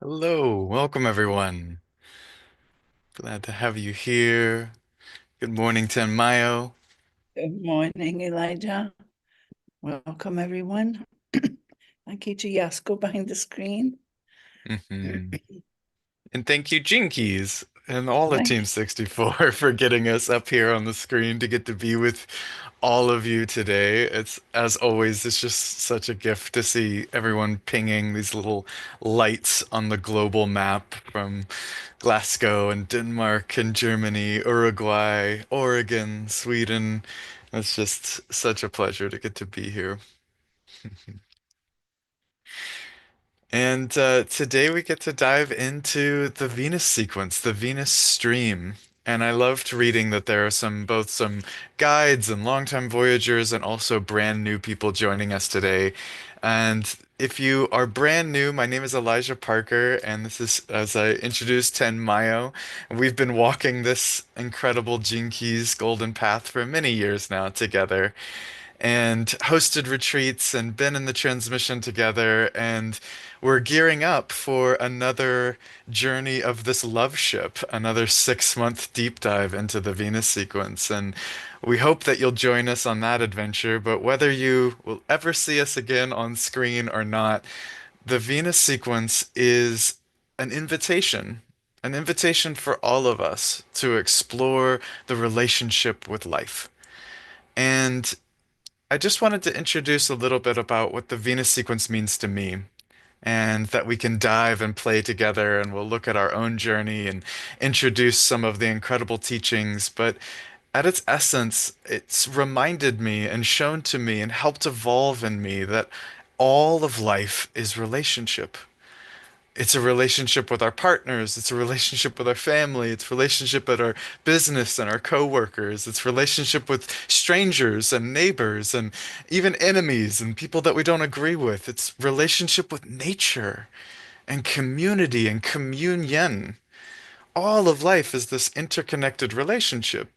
Hello, welcome everyone. Glad to have you here. Good morning, Tanmayo. Good morning, Elijah. Welcome, everyone. Thank you to Yasko behind the screen. hmm And thank you, Jinkies, and all of Thank Team 64 for getting us up here on the screen to get to be with all of you today. It's, as always, it's just such a gift to see everyone pinging these little lights on the global map from Glasgow and Denmark and Germany, Uruguay, Oregon, Sweden. It's just such a pleasure to get to be here. And today we get to dive into the Venus sequence, the Venus stream. And I loved reading that there are both some guides and longtime voyagers and also brand new people joining us today. And if you are brand new, my name is Elijah Parker, and this is, as I introduced, Ten Mayo. And we've been walking this incredible Gene Keys Golden Path for many years now together and hosted retreats and been in the transmission together. And we're gearing up for another journey of this love ship, another 6 month deep dive into the Venus sequence. And we hope that you'll join us on that adventure. But whether you will ever see us again on screen or not, the Venus sequence is an invitation. An invitation for all of us to explore the relationship with life. And I just wanted to introduce a little bit about what the Venus sequence means to me, and that we can dive and play together, and we'll look at our own journey and introduce some of the incredible teachings. But at its essence, it's reminded me and shown to me and helped evolve in me that all of life is relationship. It's a relationship with our partners. It's a relationship with our family. It's relationship with our business and our coworkers. It's relationship with strangers and neighbors and even enemies and people that we don't agree with. It's relationship with nature and community and communion. All of life is this interconnected relationship.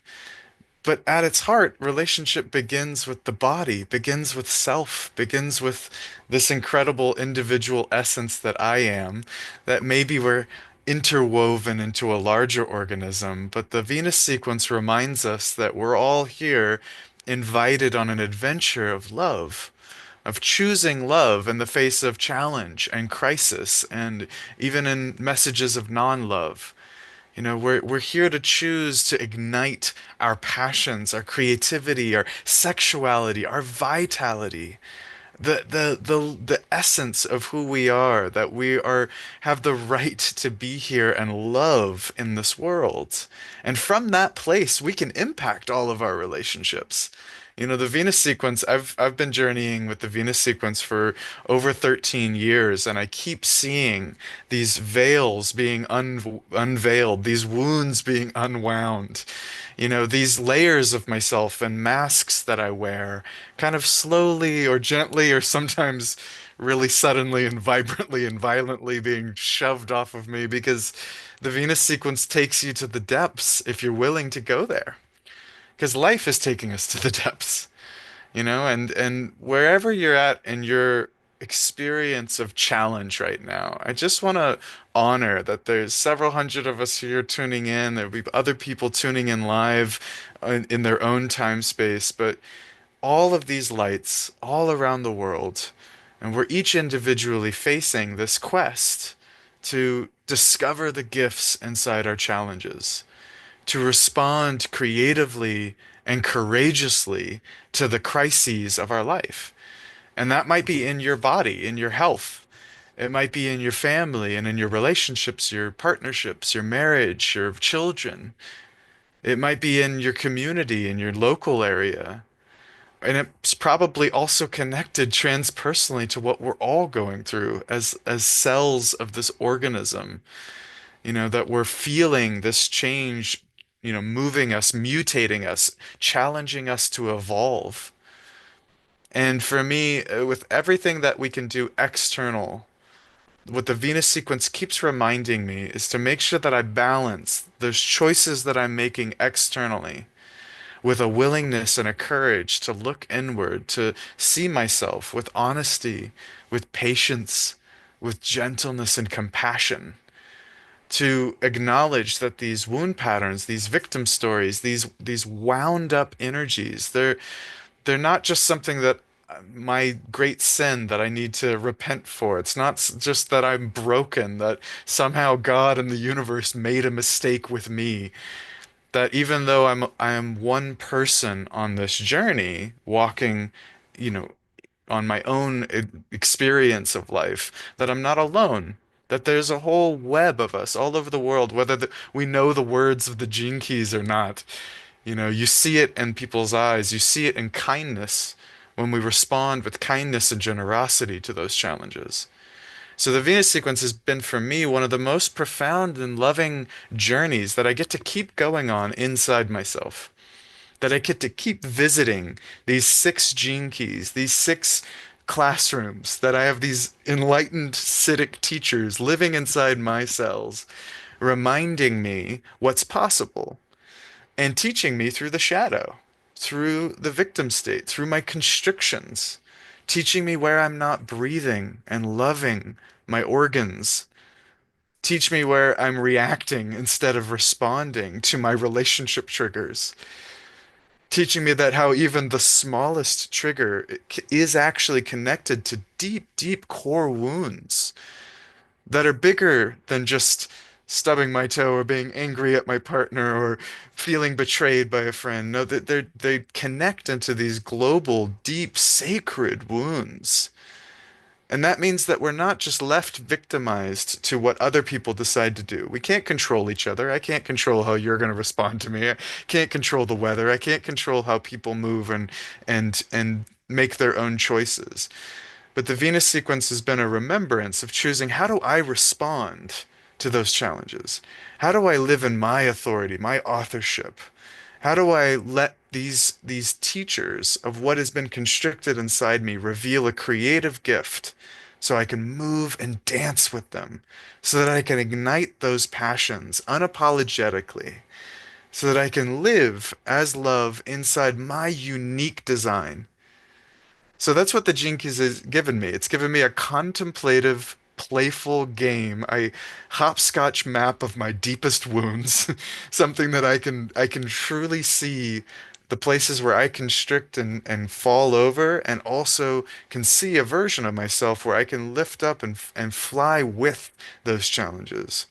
But at its heart, relationship begins with the body, begins with self, begins with this incredible individual essence that I am, that maybe we're interwoven into a larger organism. But the Venus sequence reminds us that we're all here invited on an adventure of love, of choosing love in the face of challenge and crisis, and even in messages of non-love. We're here to choose to ignite our passions, our creativity, our sexuality, our vitality, the essence of who we are, that we are have the right to be here and love in this world. And from that place, we can impact all of our relationships. The Venus sequence, I've been journeying with the Venus sequence for over 13 years, and I keep seeing these veils being unveiled, these wounds being unwound, these layers of myself and masks that I wear, kind of slowly or gently, or sometimes really suddenly and vibrantly and violently being shoved off of me because the Venus sequence takes you to the depths if you're willing to go there. Because life is taking us to the depths, and wherever you're at in your experience of challenge right now, I just want to honor that there's several hundred of us here tuning in. There'll be other people tuning in live in their own time space, but all of these lights all around the world, and we're each individually facing this quest to discover the gifts inside our challenges, to respond creatively and courageously to the crises of our life. And that might be in your body, in your health. It might be in your family and in your relationships, your partnerships, your marriage, your children. It might be in your community, in your local area. And it's probably also connected transpersonally to what we're all going through as cells of this organism, that we're feeling this change, moving us, mutating us, challenging us to evolve. And for me, with everything that we can do external, what the Venus sequence keeps reminding me is to make sure that I balance those choices that I'm making externally with a willingness and a courage to look inward, to see myself with honesty, with patience, with gentleness and compassion, to acknowledge that these wound patterns, these victim stories, these wound up energies, they're not just something that my great sin that I need to repent for. It's not just that I'm broken, that somehow God and the universe made a mistake with me. That even though I am one person on this journey, walking, you know, on my own experience of life, that I'm not alone. That there's a whole web of us all over the world, whether we know the words of the gene keys or not. You see it in people's eyes. You see it in kindness when we respond with kindness and generosity to those challenges. So the Venus sequence has been for me one of the most profound and loving journeys that I get to keep going on inside myself. That I get to keep visiting these six gene keys, these six classrooms, that I have these enlightened Siddhic teachers living inside my cells, reminding me what's possible and teaching me through the shadow, through the victim state, through my constrictions, teaching me where I'm not breathing and loving my organs. Teach me where I'm reacting instead of responding to my relationship triggers. Teaching me that how even the smallest trigger is actually connected to deep, deep core wounds that are bigger than just stubbing my toe or being angry at my partner or feeling betrayed by a friend. No, that they connect into these global, deep, sacred wounds. And that means that we're not just left victimized to what other people decide to do. We can't control each other. I can't control how you're going to respond to me. I can't control the weather. I can't control how people move and make their own choices. But the Venus sequence has been a remembrance of choosing, how do I respond to those challenges? How do I live in my authority, my authorship? How do I let these teachers of what has been constricted inside me reveal a creative gift so I can move and dance with them, so that I can ignite those passions unapologetically, so that I can live as love inside my unique design. So that's what the Jinkies has given me. It's given me a contemplative, playful game, a hopscotch map of my deepest wounds, something that I can truly see the places where I constrict and fall over, and also can see a version of myself where I can lift up and fly with those challenges.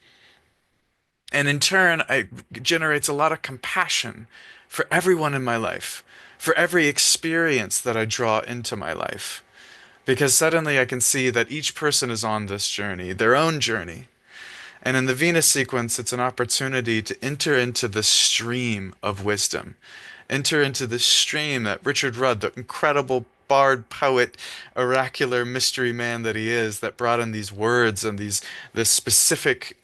And in turn, it generates a lot of compassion for everyone in my life, for every experience that I draw into my life. Because suddenly I can see that each person is on this journey, their own journey. And in the Venus sequence, it's an opportunity to enter into the stream of wisdom, enter into the stream that Richard Rudd, the incredible bard, poet, oracular mystery man that he is, that brought in these words and this specific,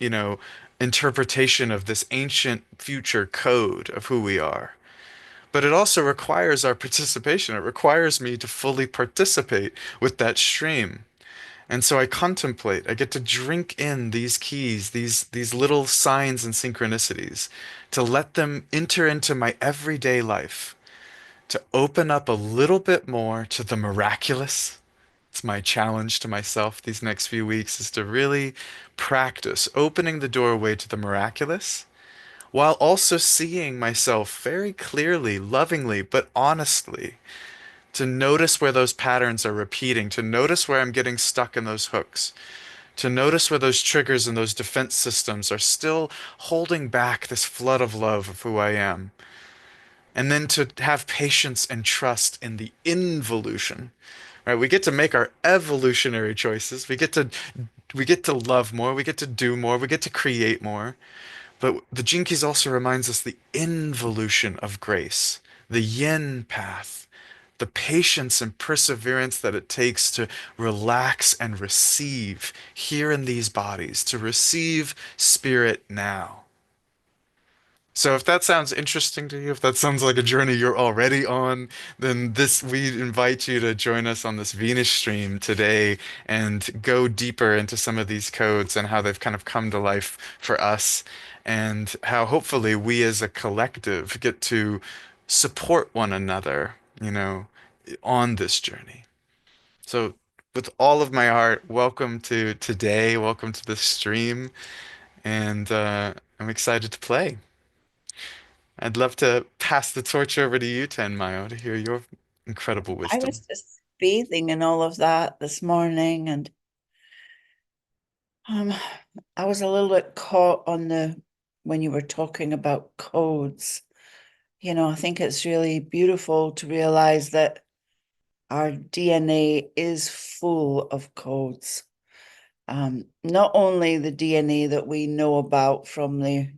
interpretation of this ancient future code of who we are. But it also requires our participation. It requires me to fully participate with that stream. And so I contemplate. I get to drink in these keys, these little signs and synchronicities, to let them enter into my everyday life, to open up a little bit more to the miraculous. It's my challenge to myself these next few weeks is to really practice opening the doorway to the miraculous while also seeing myself very clearly, lovingly, but honestly, to notice where those patterns are repeating, to notice where I'm getting stuck in those hooks, to notice where those triggers and those defense systems are still holding back this flood of love of who I am. And then to have patience and trust in the involution, right? We get to make our evolutionary choices. We get to love more, we get to do more, we get to create more. But the Gene Keys also reminds us the involution of grace, the yin path, the patience and perseverance that it takes to relax and receive here in these bodies, to receive spirit now. So if that sounds interesting to you, if that sounds like a journey you're already on, then we invite you to join us on this Venus stream today and go deeper into some of these codes and how they've kind of come to life for us, and how hopefully we as a collective get to support one another, on this journey. So with all of my heart, welcome to today. Welcome to the stream, and I'm excited to play. I'd love to pass the torch over to you, Tanmayo, to hear your incredible I was wisdom. just bathing in all of that this morning, and um, I was a little bit caught on the when you were talking about codes. I think it's really beautiful to realize that our DNA is full of codes. Not only the DNA that we know about from the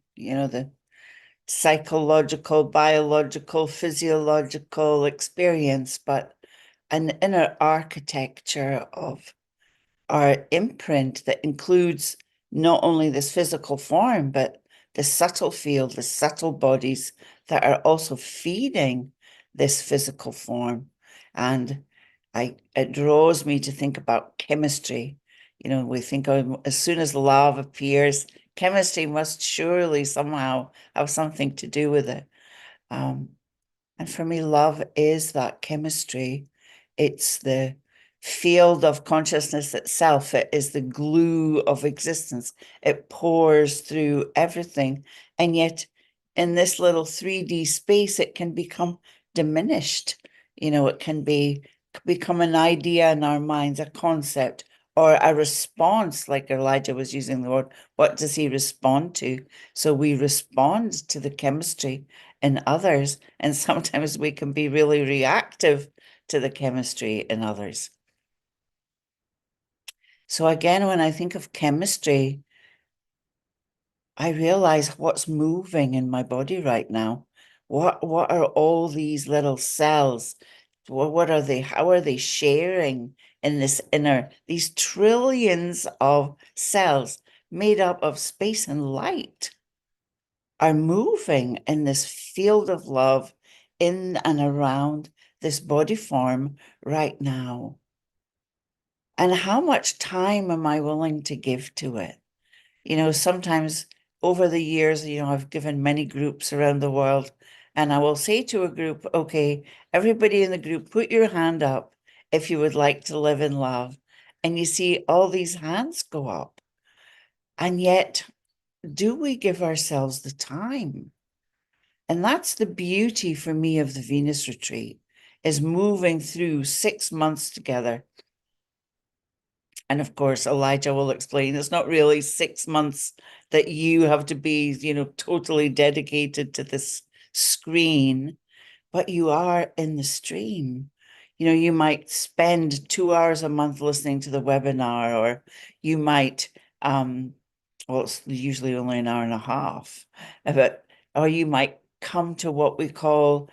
psychological, biological, physiological experience, but an inner architecture of our imprint that includes not only this physical form, but the subtle field, the subtle bodies that are also feeding this physical form. And it draws me to think about chemistry. We think of as soon as love appears, chemistry must surely somehow have something to do with it. Um, and for me, love is that chemistry. It's the field of consciousness itself. It is the glue of existence. It pours through everything. And yet, in this little 3D space, it can become diminished. It can become an idea in our minds, a concept, or a response, like Elijah was using the word. What does he respond to? So we respond to the chemistry in others, and sometimes we can be really reactive to the chemistry in others. So again, when I think of chemistry, I realize what's moving in my body right now. What are all these little cells? What are they? How are they sharing in this these trillions of cells made up of space and light are moving in this field of love in and around this body form right now? And how much time am I willing to give to it? Sometimes over the years, I've given many groups around the world, and I will say to a group, okay, everybody in the group, put your hand up if you would like to live in love. And you see all these hands go up. And yet, do we give ourselves the time? And that's the beauty for me of the Venus retreat, is moving through 6 months together. And of course, Elijah will explain it's not really 6 months that you have to be, totally dedicated to this screen, but you are in the stream. You might spend 2 hours a month listening to the webinar, or you might, well, it's usually only an hour and a half, but, or you might come to what we call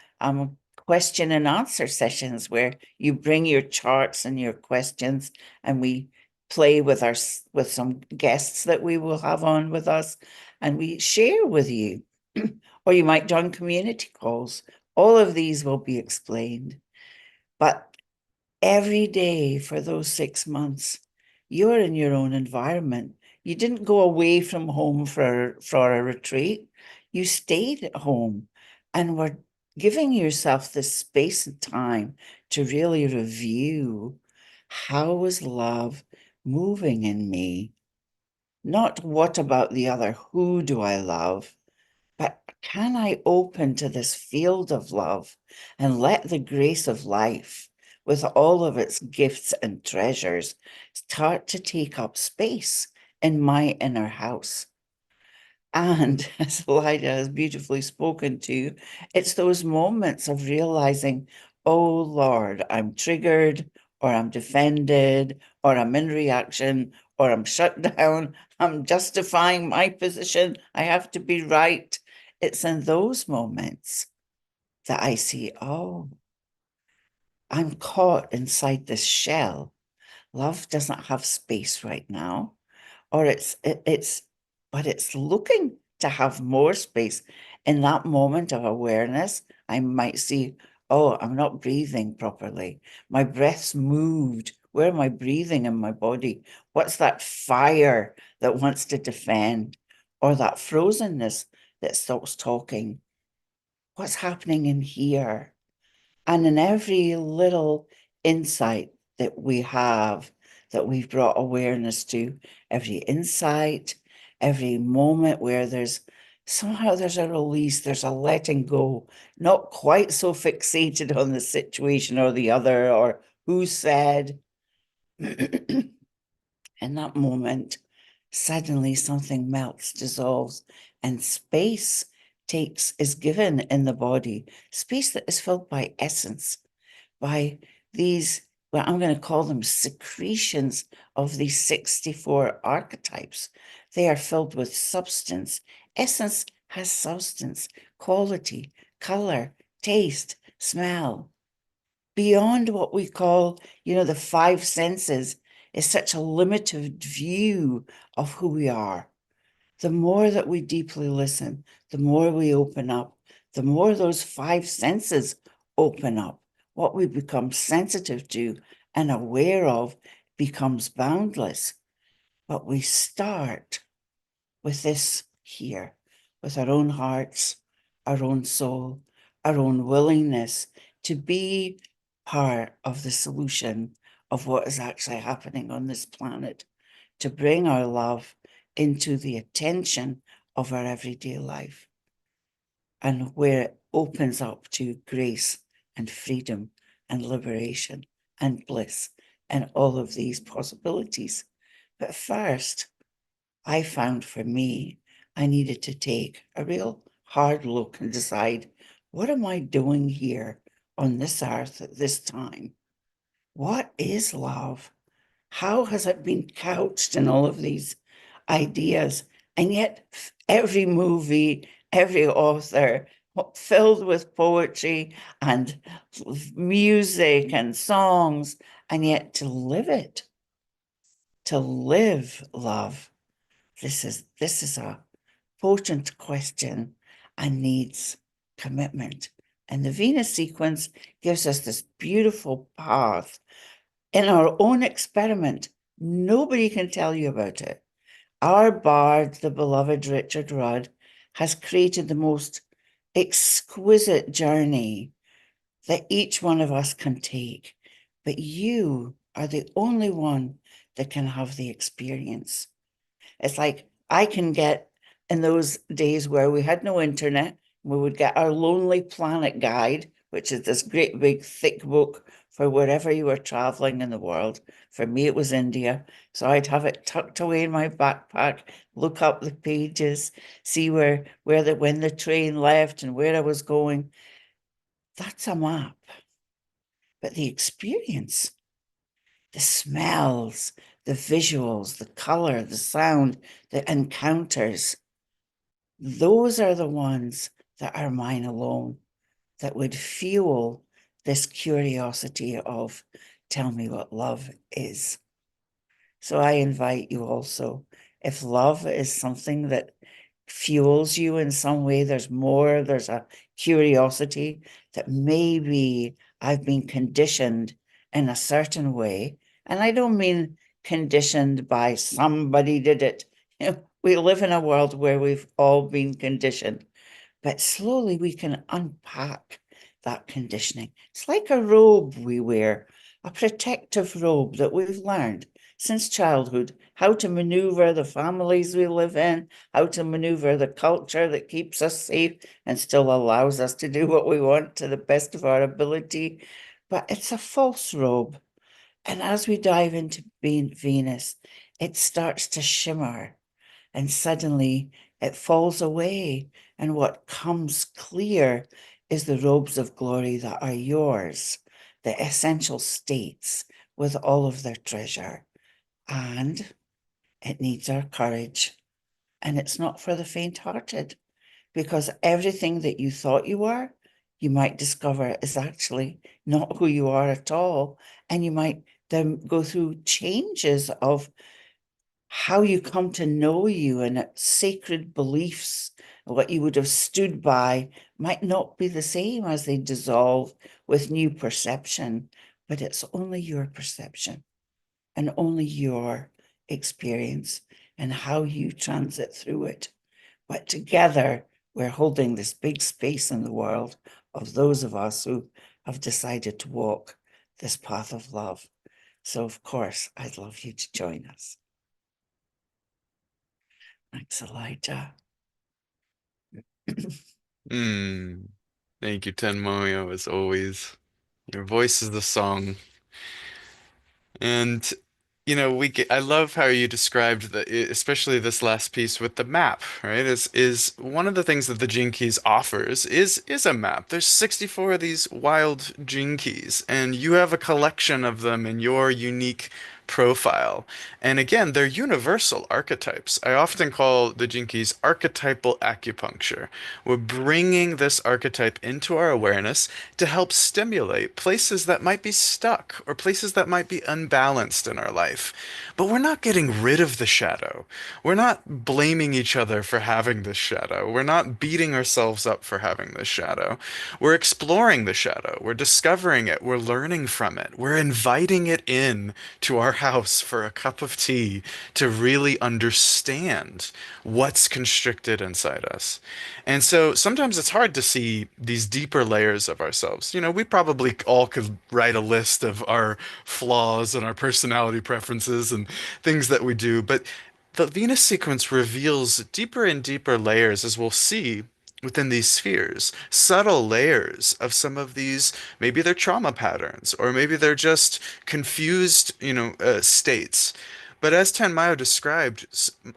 question and answer sessions, where you bring your charts and your questions, and we play with some guests that we will have on with us, and we share with you. Or you might join community calls. All of these will be explained. But every day for those 6 months, you're in your own environment. You didn't go away from home for a retreat. You stayed at home and were giving yourself this space and time to really review, how was love moving in me? Not what about the other, who do I love? But can I open to this field of love and let the grace of life, with all of its gifts and treasures, start to take up space in my inner house? And as Elijah has beautifully spoken to, it's those moments of realizing, oh Lord, I'm triggered, or I'm defended, or I'm in reaction, or I'm shut down. I'm justifying my position. I have to be right. It's in those moments that I see, oh, I'm caught inside this shell. Love doesn't have space right now, or but it's looking to have more space. In that moment of awareness, I might see, oh, I'm not breathing properly. My breath's moved. Where am I breathing in my body? What's that fire that wants to defend? Or that frozenness that stops talking? What's happening in here? And in every little insight, that we have, that we've brought awareness to, every insight, every moment where somehow there's a release, there's a letting go, not quite so fixated on the situation or the other or who said. In that moment, suddenly something melts, dissolves, and space is given in the body, space that is filled by essence, by these, well, I'm going to call them secretions of these 64 archetypes. They are filled with substance. Essence has substance, quality, color, taste, smell. Beyond what we call, the five senses is such a limited view of who we are. The more that we deeply listen, the more we open up, the more those five senses open up. What we become sensitive to and aware of becomes boundless. But we start with this here, with our own hearts, our own soul, our own willingness to be part of the solution of what is actually happening on this planet, to bring our love into the attention of our everyday life, and where it opens up to grace and freedom and liberation and bliss and all of these possibilities. But first, I found for me, I needed to take a real hard look and decide, what am I doing here on this earth at this time? What is love? How has it been couched in all of these ideas? And yet, every movie, every author, filled with poetry and music and songs, and yet to live it, to live love. This is a potent question and needs commitment. And the Venus sequence gives us this beautiful path in our own experiment. Nobody can tell you about it. Our bard, the beloved Richard Rudd, has created the most exquisite journey that each one of us can take. But you are the only one that can have the experience. It's like I can get, in those days where we had no internet, we would get our Lonely Planet guide, which is this great big thick book for wherever you were traveling in the world. For me, it was India. So I'd have it tucked away in my backpack, look up the pages, see when the train left and where I was going. That's a map. But the experience, the smells, the visuals, the color, the sound, the encounters, those are the ones that are mine alone, that would fuel this curiosity of, tell me what love is. So I invite you also, if love is something that fuels you in some way, there's a curiosity that maybe I've been conditioned in a certain way. And I don't mean conditioned by somebody did it. We live in a world where we've all been conditioned. But slowly we can unpack that conditioning. It's like a robe we wear, a protective robe that we've learned since childhood, how to maneuver the families we live in, how to maneuver the culture that keeps us safe and still allows us to do what we want to the best of our ability. But it's a false robe. And as we dive into being Venus, it starts to shimmer and suddenly it falls away. And what comes clear is the robes of glory that are yours, the essential states with all of their treasure. And it needs our courage. And it's not for the faint-hearted, because everything that you thought you were, you might discover is actually not who you are at all. And you might then go through changes of how you come to know you, and sacred beliefs, what you would have stood by, might not be the same as they dissolve with new perception, but it's only your perception and only your experience and how you transit through it. But together, we're holding this big space in the world of those of us who have decided to walk this path of love. So, of course, I'd love you to join us. Thanks, Elijah. Mm. Thank you, Tanmayo, as always. Your voice is the song. And I love how you described especially this last piece with the map, right? Is one of the things that the Gene Keys offers is a map. There's 64 of these wild Gene Keys, and you have a collection of them in your unique profile. And again, they're universal archetypes. I often call the Gene Keys archetypal acupuncture. We're bringing this archetype into our awareness to help stimulate places that might be stuck or places that might be unbalanced in our life. But we're not getting rid of the shadow. We're not blaming each other for having this shadow. We're not beating ourselves up for having this shadow. We're exploring the shadow. We're discovering it. We're learning from it. We're inviting it in to our house for a cup of tea to really understand what's constricted inside us. And so sometimes it's hard to see these deeper layers of ourselves. We probably all could write a list of our flaws and our personality preferences and things that we do, but the Venus sequence reveals deeper and deeper layers, as we'll see within these spheres, subtle layers of some of these. Maybe they're trauma patterns, or maybe they're just confused, states. But as Tanmayo described,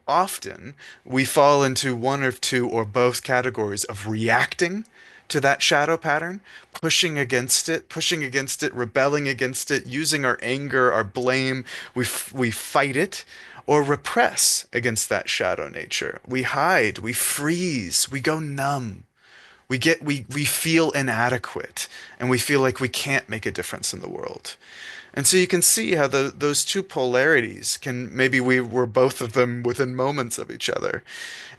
often we fall into one or two or both categories of reacting to that shadow pattern, pushing against it, rebelling against it, using our anger, our blame. We fight it or repress against that shadow nature. We hide, we freeze, we go numb. We feel inadequate and we feel like we can't make a difference in the world. And so you can see how those two polarities can maybe we were both of them within moments of each other.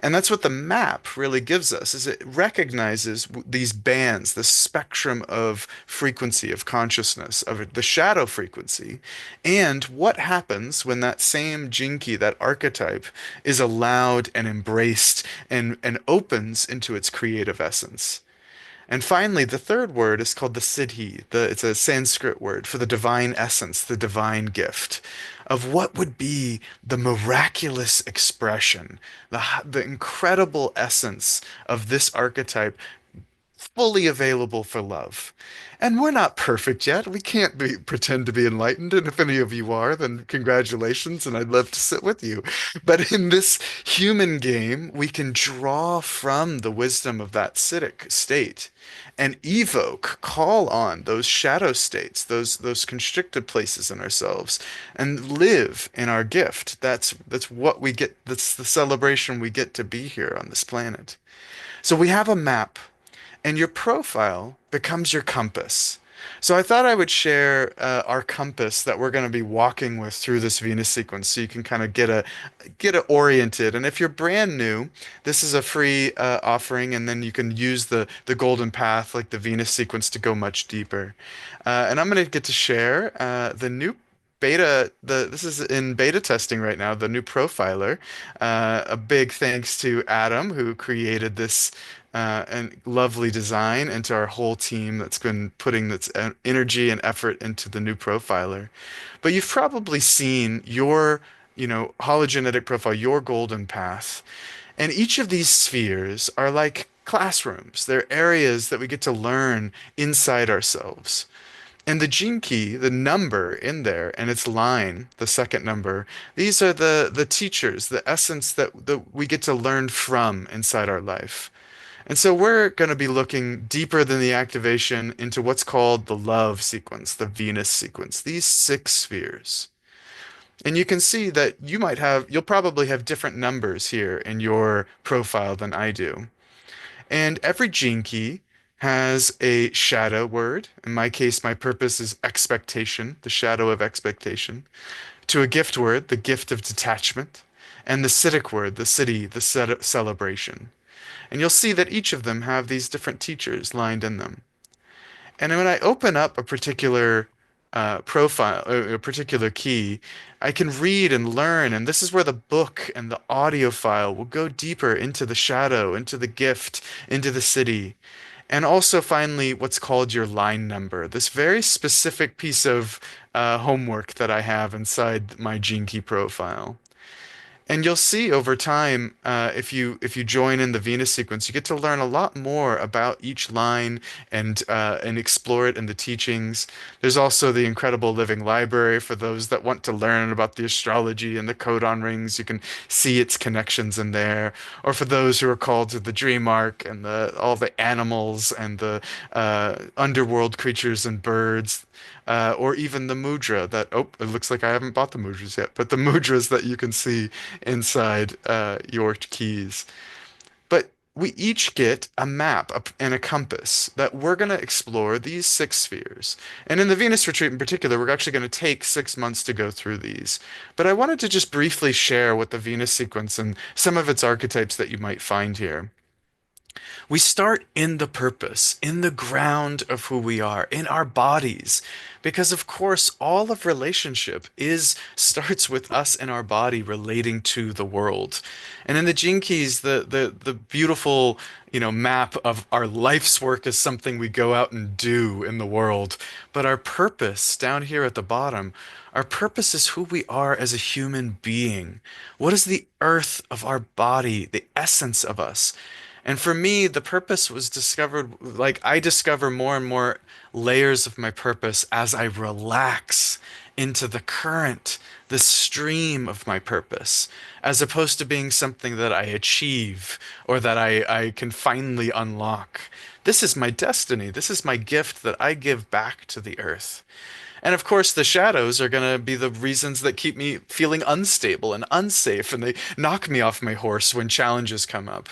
And that's what the map really gives us is it recognizes these bands, the spectrum of frequency of consciousness, of the shadow frequency, and what happens when that same jinki, that archetype, is allowed and embraced and opens into its creative essence. And finally, the third word is called the Siddhi. It's a Sanskrit word for the divine essence, the divine gift of what would be the miraculous expression, the incredible essence of this archetype fully available for love. And we're not perfect yet. We can't pretend to be enlightened. And if any of you are, then congratulations, and I'd love to sit with you. But in this human game, we can draw from the wisdom of that Siddhic state and evoke, call on those shadow states, those constricted places in ourselves, and live in our gift. That's what we get. That's the celebration we get to be here on this planet. So we have a map and your profile becomes your compass. So I thought I would share our compass that we're going to be walking with through this Venus sequence, so you can kind of get it oriented. And if you're brand new, this is a free offering, and then you can use the golden path, like the Venus sequence, to go much deeper. And I'm going to get to share the new beta. This is in beta testing right now. The new profiler. A big thanks to Adam who created this and lovely design, and to our whole team that's been putting this energy and effort into the new profiler. But you've probably seen your, hologenetic profile, your golden path. And each of these spheres are like classrooms. They're areas that we get to learn inside ourselves. And the gene key, the number in there, and its line, the second number, these are the teachers, the essence that we get to learn from inside our life. And so we're going to be looking deeper than the activation into what's called the love sequence, the Venus sequence, these six spheres. And you can see that you'll probably have different numbers here in your profile than I do. And every gene key has a shadow word. In my case, my purpose is expectation, the shadow of expectation, to a gift word, the gift of detachment, and the Siddhic word, the city, the celebration. And you'll see that each of them have these different teachers lined in them. And when I open up a particular profile, a particular key, I can read and learn. And this is where the book and the audio file will go deeper into the shadow, into the gift, into the city. And also, finally, what's called your line number, this very specific piece of homework that I have inside my Gene Key profile. And you'll see over time, if you join in the Venus sequence, you get to learn a lot more about each line and explore it in the teachings. There's also the incredible living library for those that want to learn about the astrology and the codon rings. You can see its connections in there. Or for those who are called to the dream arc and the all the animals and the underworld creatures and birds. Or even the mudra that, oh, it looks like I haven't bought the mudras yet, but the mudras that you can see inside your keys. But we each get a map and a compass that we're going to explore these six spheres. And in the Venus retreat in particular, we're actually going to take 6 months to go through these. But I wanted to just briefly share what the Venus sequence and some of its archetypes that you might find here. We start in the purpose, in the ground of who we are, in our bodies. Because of course, all of relationship is starts with us and our body relating to the world. And in the Gene Keys, the beautiful, map of our life's work is something we go out and do in the world. But our purpose down here at the bottom, our purpose is who we are as a human being. What is the earth of our body, the essence of us? And for me, the purpose was discovered, like I discover more and more layers of my purpose as I relax into the current, the stream of my purpose, as opposed to being something that I achieve or that I can finally unlock. This is my destiny. This is my gift that I give back to the earth. And of course, the shadows are going to be the reasons that keep me feeling unstable and unsafe, and they knock me off my horse when challenges come up.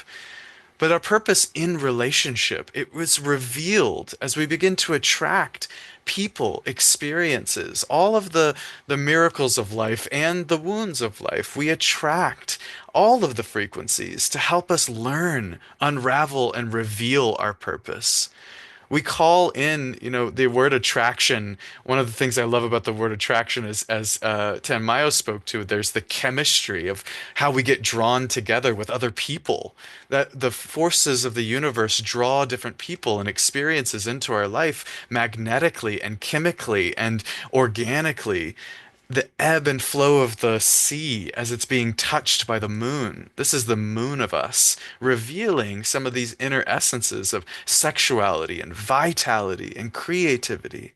But our purpose in relationship, it was revealed as we begin to attract people, experiences, all of the miracles of life and the wounds of life. We attract all of the frequencies to help us learn, unravel, and reveal our purpose. We call in, the word attraction. One of the things I love about the word attraction is, as Tanmayo spoke to, there's the chemistry of how we get drawn together with other people. That the forces of the universe draw different people and experiences into our life magnetically and chemically and organically, the ebb and flow of the sea as it's being touched by the moon. This is the moon of us, revealing some of these inner essences of sexuality and vitality and creativity.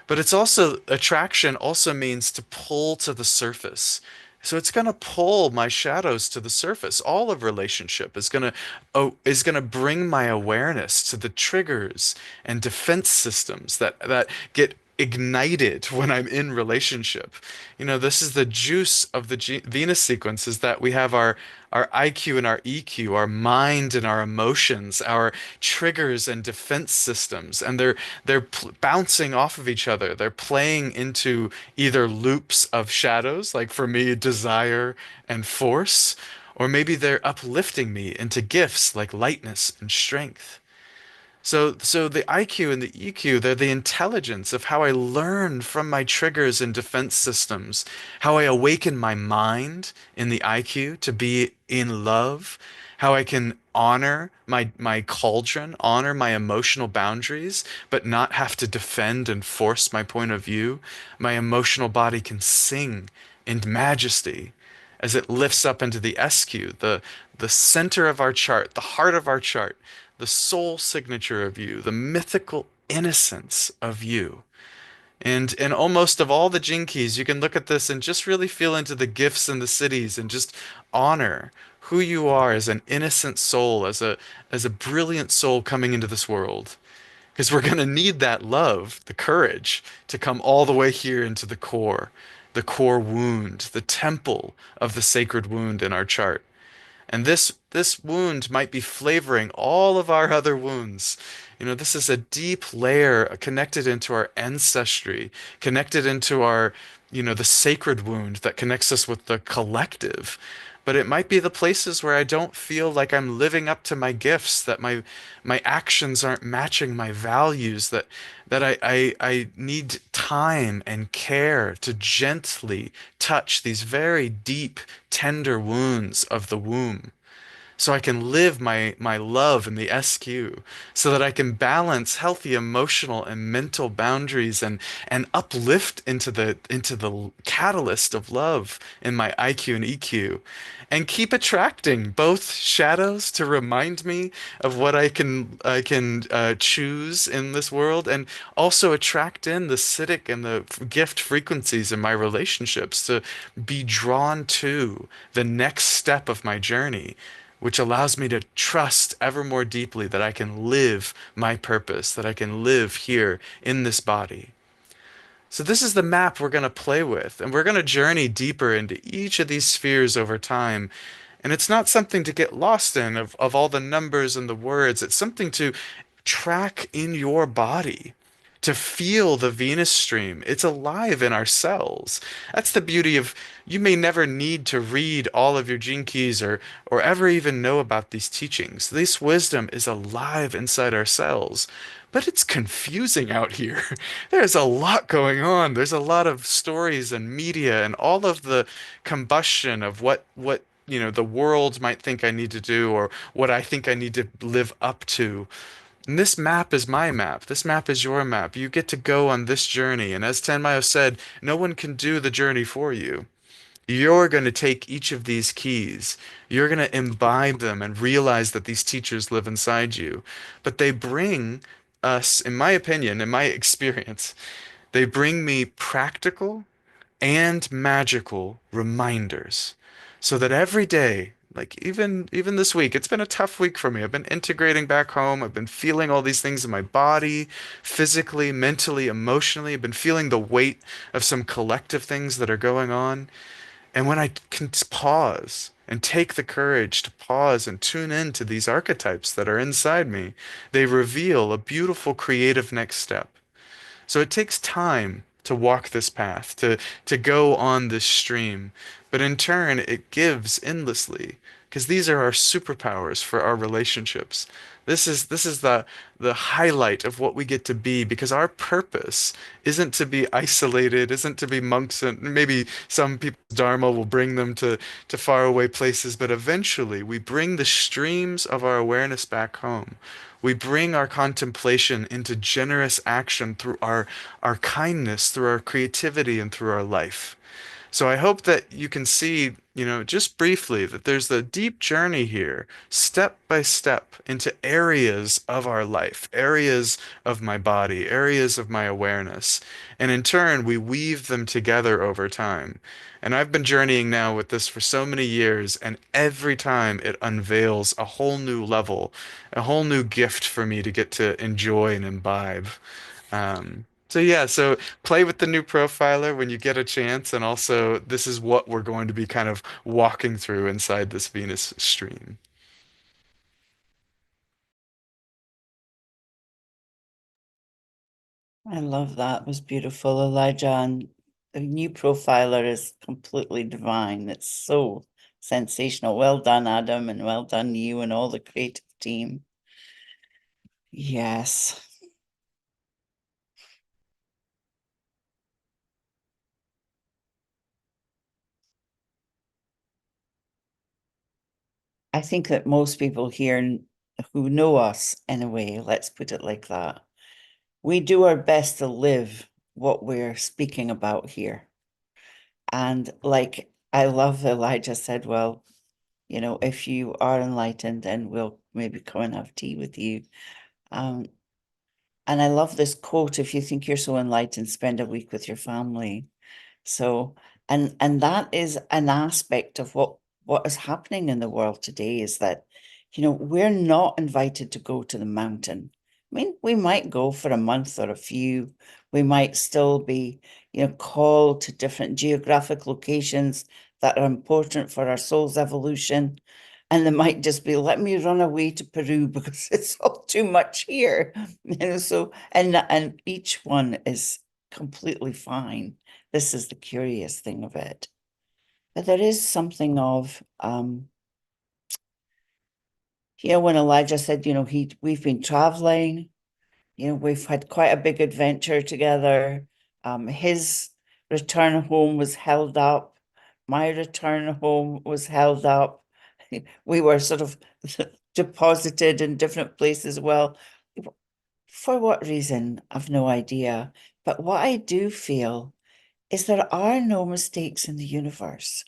But it's also attraction also means to pull to the surface. So it's going to pull my shadows to the surface. All of relationship is going to bring my awareness to the triggers and defense systems that get ignited when I'm in relationship. This is the juice of the Venus sequence is that we have our IQ and our EQ, our mind and our emotions, our triggers and defense systems, and they're bouncing off of each other. They're playing into either loops of shadows, like for me, desire and force, or maybe they're uplifting me into gifts like lightness and strength. So the IQ and the EQ, they're the intelligence of how I learn from my triggers and defense systems, how I awaken my mind in the IQ to be in love, how I can honor my cauldron, honor my emotional boundaries, but not have to defend and force my point of view. My emotional body can sing in majesty as it lifts up into the SQ, the center of our chart, the heart of our chart, the soul signature of you, the mythical innocence of you. And almost of all the gene keys, you can look at this and just really feel into the gifts and the cities and just honor who you are as an innocent soul, as a brilliant soul coming into this world. Because we're going to need that love, the courage to come all the way here into the core wound, the temple of the sacred wound in our chart. And this wound might be flavoring all of our other wounds. This is a deep layer connected into our ancestry, connected into our, the sacred wound that connects us with the collective. But it might be the places where I don't feel like I'm living up to my gifts, that my actions aren't matching my values, that I need time and care to gently touch these very deep, tender wounds of the womb. so I can live my love in the SQ, so that I can balance healthy emotional and mental boundaries and uplift into the catalyst of love in my IQ and EQ, and keep attracting both shadows to remind me of what I can choose in this world, and also attract in the acidic and the gift frequencies in my relationships to be drawn to the next step of my journey, which allows me to trust ever more deeply that I can live my purpose, that I can live here in this body. So this is the map we're going to play with, and we're going to journey deeper into each of these spheres over time. And it's not something to get lost in of all the numbers and the words. It's something to track in your body, to feel the Venus stream. It's alive in our cells. That's the beauty of, you may never need to read all of your gene keys or ever even know about these teachings. This wisdom is alive inside our cells. But it's confusing out here. There's a lot going on. There's a lot of stories and media and all of the combustion of what the world might think I need to do, or what I think I need to live up to. And this map is my map. This map is your map. You get to go on this journey. And as Tanmayo said, no one can do the journey for you. You're going to take each of these keys. You're going to imbibe them and realize that these teachers live inside you. But they bring us, in my opinion, in my experience, they bring me practical and magical reminders, so that every day, like even this week, it's been a tough week for me. I've been integrating back home. I've been feeling all these things in my body, physically, mentally, emotionally. I've been feeling the weight of some collective things that are going on. And when I can pause and take the courage to pause and tune in to these archetypes that are inside me, they reveal a beautiful creative next step. So it takes time to walk this path, to go on this stream, but in turn it gives endlessly, because these are our superpowers for our relationships. This is the highlight of what we get to be, because our purpose isn't to be isolated, isn't to be monks, and maybe some people's dharma will bring them to faraway places, but eventually we bring the streams of our awareness back home. We bring our contemplation into generous action through our kindness, through our creativity, and through our life. So I hope that you can see, just briefly, that there's a deep journey here, step by step, into areas of our life, areas of my body, areas of my awareness. And in turn, we weave them together over time. And I've been journeying now with this for so many years, and every time it unveils a whole new level, a whole new gift for me to get to enjoy and imbibe. So yeah, so play with the new profiler when you get a chance, and also this is what we're going to be kind of walking through inside this Venus stream. I love that. It was beautiful, Elijah. And the new profiler is completely divine. It's so sensational. Well done, Adam, and well done you and all the creative team. Yes. I think that most people here who know us in a way, let's put it like that, we do our best to live what we're speaking about here. And like I love Elijah said, well, if you are enlightened, then we'll maybe come and have tea with you. Um, and I love this quote, if you think you're so enlightened, spend a week with your family. So, and that is an aspect of what is happening in the world today, is that, we're not invited to go to the mountain. I mean, we might go for a month or a few. We might still be, called to different geographic locations that are important for our soul's evolution. And they might just be, let me run away to Peru because it's all too much here. So and each one is completely fine. This is the curious thing of it. But there is something of, when Elijah said, we've been traveling, we've had quite a big adventure together. His return home was held up. My return home was held up. we were sort of deposited in different places. Well, for what reason, I've no idea. But what I do feel is there are no mistakes in the universe.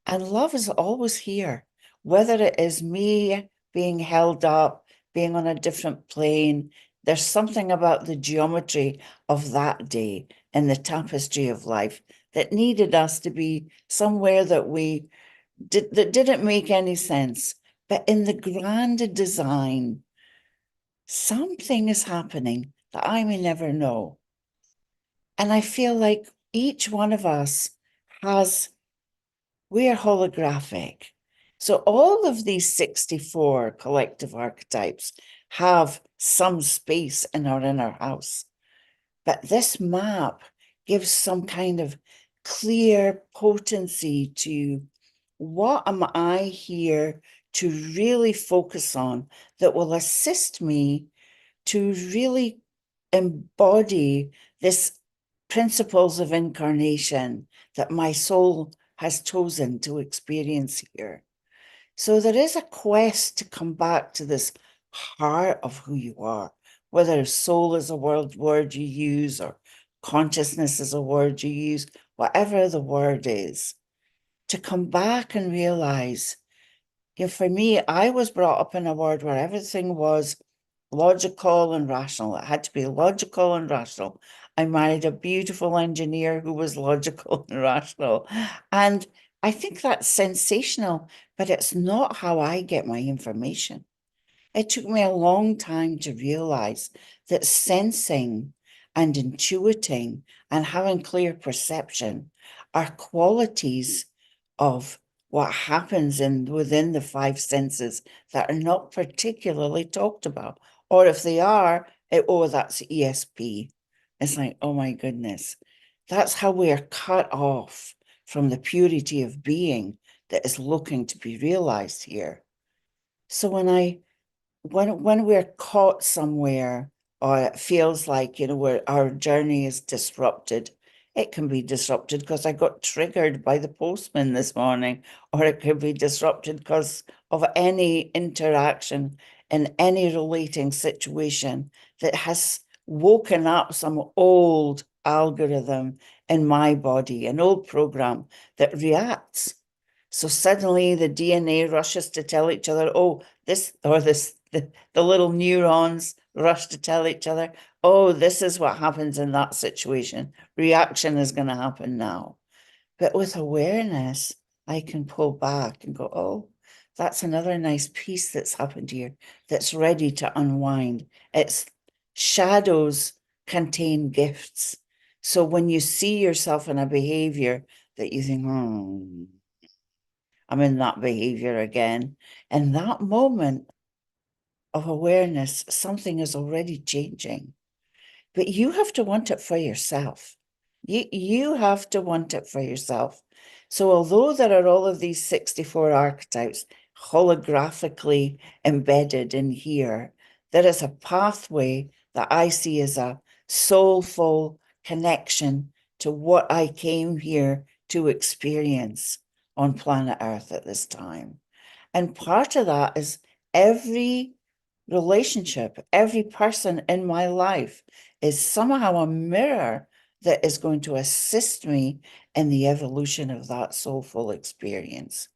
And love is always here, whether it is me being held up, being on a different plane. There's something about the geometry of that day in the tapestry of life that needed us to be somewhere that didn't make any sense. But in the grand design, something is happening that I may never know. And I feel like each one of us has, we are holographic. So all of these 64 collective archetypes have some space in our inner house. But this map gives some kind of clear potency to what am I here to really focus on that will assist me to really embody this principles of incarnation that my soul has chosen to experience here. So there is a quest to come back to this heart of who you are, whether soul is a word you use or consciousness is a word you use, whatever the word is, to come back and realize, for me, I was brought up in a world where everything was logical and rational. It had to be logical and rational. I married a beautiful engineer who was logical and rational. And I think that's sensational, but it's not how I get my information. It took me a long time to realize that sensing and intuiting and having clear perception are qualities of what happens within the five senses that are not particularly talked about. Or if they are, that's ESP. It's like, oh my goodness. That's how we are cut off from the purity of being that is looking to be realized here. So when we're caught somewhere or it feels like, where our journey is disrupted, it can be disrupted because I got triggered by the postman this morning, or it could be disrupted because of any interaction in any relating situation that has woken up some old algorithm in my body, an old program that reacts. So suddenly the DNA rushes to tell each other, oh, the little neurons rush to tell each other, oh, this is what happens in that situation. Reaction is going to happen now. But with awareness, I can pull back and go, oh, that's another nice piece that's happened here that's ready to unwind. It's shadows contain gifts. So when you see yourself in a behavior that you think, oh, I'm in that behavior again. In that moment of awareness, something is already changing. But you have to want it for yourself. You have to want it for yourself. So although there are all of these 64 archetypes holographically embedded in here, there is a pathway that I see as a soulful connection to what I came here to experience on planet Earth at this time. And part of that is every relationship, every person in my life is somehow a mirror that is going to assist me in the evolution of that soulful experience.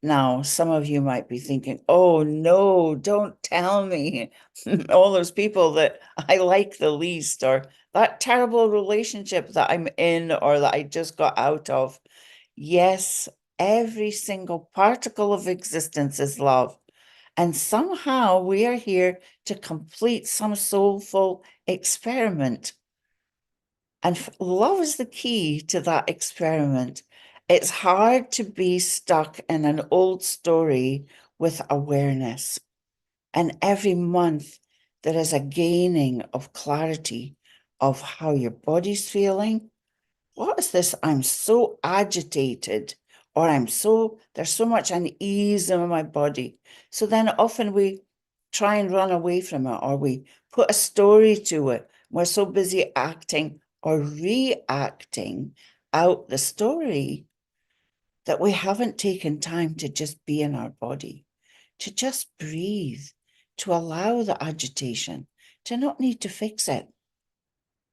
Now, some of you might be thinking, oh no, don't tell me all those people that I like the least, or that terrible relationship that I'm in or that I just got out of. Yes, every single particle of existence is love. And somehow we are here to complete some soulful experiment. And love is the key to that experiment. It's hard to be stuck in an old story with awareness. And every month there is a gaining of clarity of how your body's feeling. What is this? I'm so agitated, or there's so much unease in my body. So then often we try and run away from it, or we put a story to it. We're so busy acting or reacting out the story that we haven't taken time to just be in our body, to just breathe, to allow the agitation, to not need to fix it.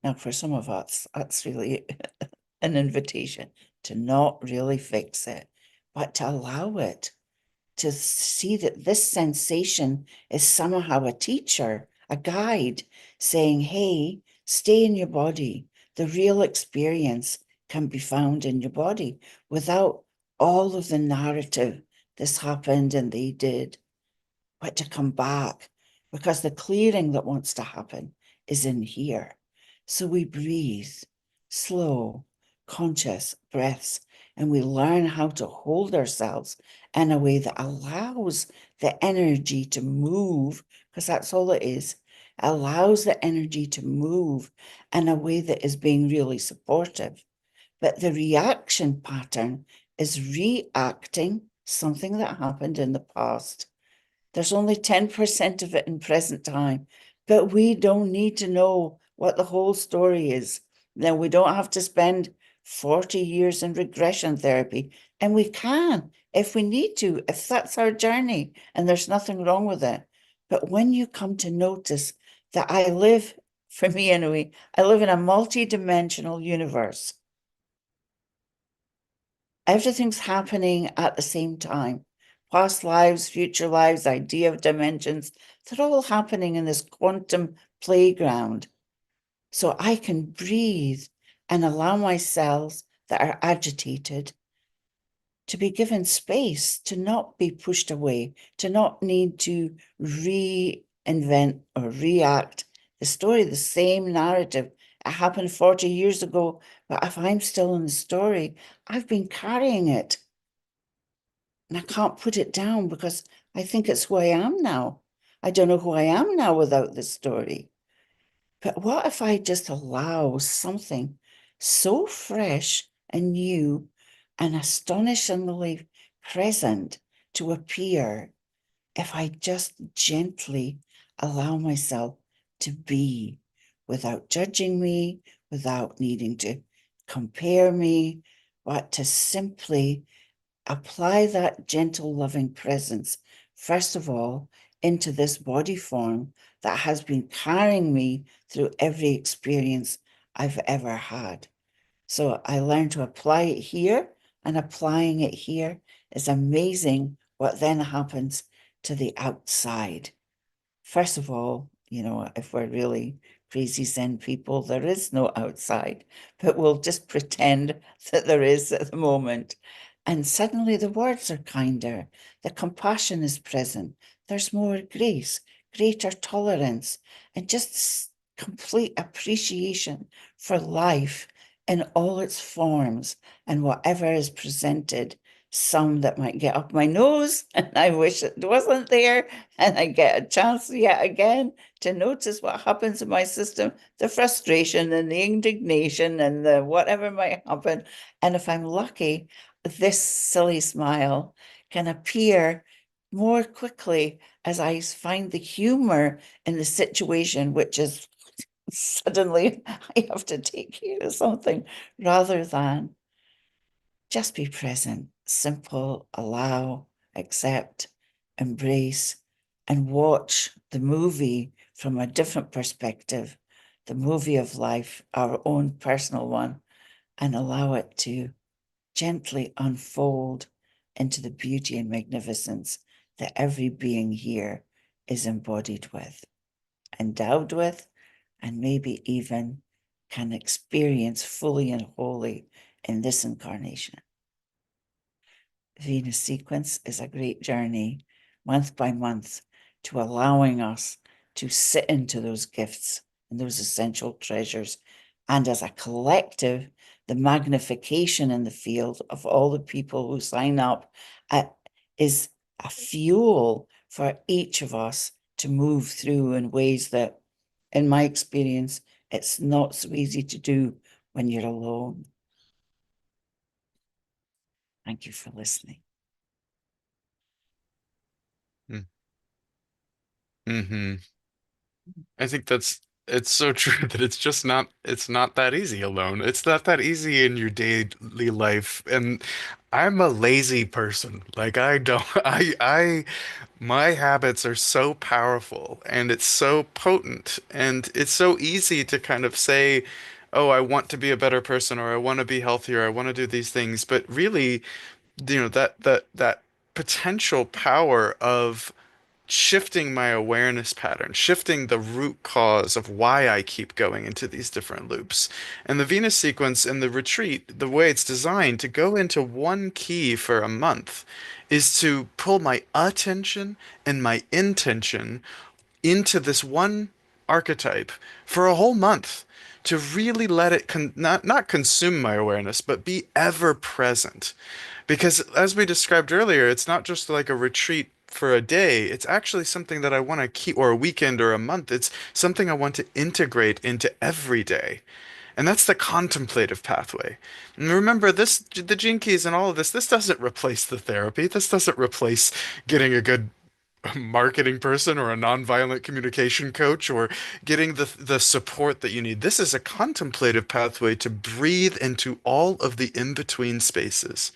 Now, for some of us, that's really an invitation to not really fix it, but to allow it, to see that this sensation is somehow a teacher, a guide, saying, hey, stay in your body. The real experience can be found in your body without all of the narrative. This happened and they did, but to come back because the clearing that wants to happen is in here. So we breathe, slow, conscious breaths, and we learn how to hold ourselves in a way that allows the energy to move, because that's all it is, allows the energy to move in a way that is being really supportive. But the reaction pattern is reacting something that happened in the past. There's only 10% of it in present time, but we don't need to know what the whole story is. Now, we don't have to spend 40 years in regression therapy, and we can if we need to, if that's our journey, and there's nothing wrong with it. But when you come to notice that I live, for me anyway, I live in a multi-dimensional universe. Everything's happening at the same time. Past lives, future lives, idea of dimensions, they're all happening in this quantum playground. So I can breathe and allow my cells that are agitated to be given space, to not be pushed away, to not need to reinvent or react the story, the same narrative. It happened 40 years ago, but if I'm still in the story, I've been carrying it and I can't put it down because I think it's who I am now. I don't know who I am now without this story. But what if I just allow something so fresh and new and astonishingly present to appear if I just gently allow myself to be without judging me, without needing to compare me, but to simply apply that gentle, loving presence, first of all, into this body form that has been carrying me through every experience I've ever had. So I learned to apply it here, and applying it here is amazing what then happens to the outside. First of all, if we're really crazy Zen people, there is no outside, but we'll just pretend that there is at the moment. And suddenly the words are kinder, the compassion is present, there's more grace, greater tolerance, and just complete appreciation for life in all its forms and whatever is presented. Some that might get up my nose, and I wish it wasn't there, and I get a chance yet again to notice what happens in my system, the frustration and the indignation and the whatever might happen. And if I'm lucky, this silly smile can appear more quickly as I find the humor in the situation, which is suddenly I have to take care of something rather than just be present, simple, allow, accept, embrace, and watch the movie from a different perspective, the movie of life, our own personal one, and allow it to gently unfold into the beauty and magnificence that every being here is embodied with, endowed with, and maybe even can experience fully and wholly in this incarnation. Venus sequence is a great journey, month by month, to allowing us to sit into those gifts and those essential treasures. And as a collective, the magnification in the field of all the people who sign up is a fuel for each of us to move through in ways that, in my experience, it's not so easy to do when you're alone. Thank you for listening. Mm-hmm. I think it's so true that it's not that easy alone. It's not that easy in your daily life. And I'm a lazy person. Like I don't my habits are so powerful and it's so potent and it's so easy to kind of say, "Oh, I want to be a better person or I want to be healthier, I want to do these things." But really, that potential power of shifting my awareness pattern, shifting the root cause of why I keep going into these different loops. And the Venus sequence in the retreat, the way it's designed to go into one key for a month, is to pull my attention and my intention into this one archetype for a whole month to really let it not consume my awareness, but be ever present. Because as we described earlier, it's not just like a retreat for a day. It's actually something that I want to keep, or a weekend or a month. It's something I want to integrate into every day. And that's the contemplative pathway. And remember, the gene keys and all of this doesn't replace the therapy. This doesn't replace getting a good marketing person or a nonviolent communication coach or getting the support that you need. This is a contemplative pathway to breathe into all of the in-between spaces.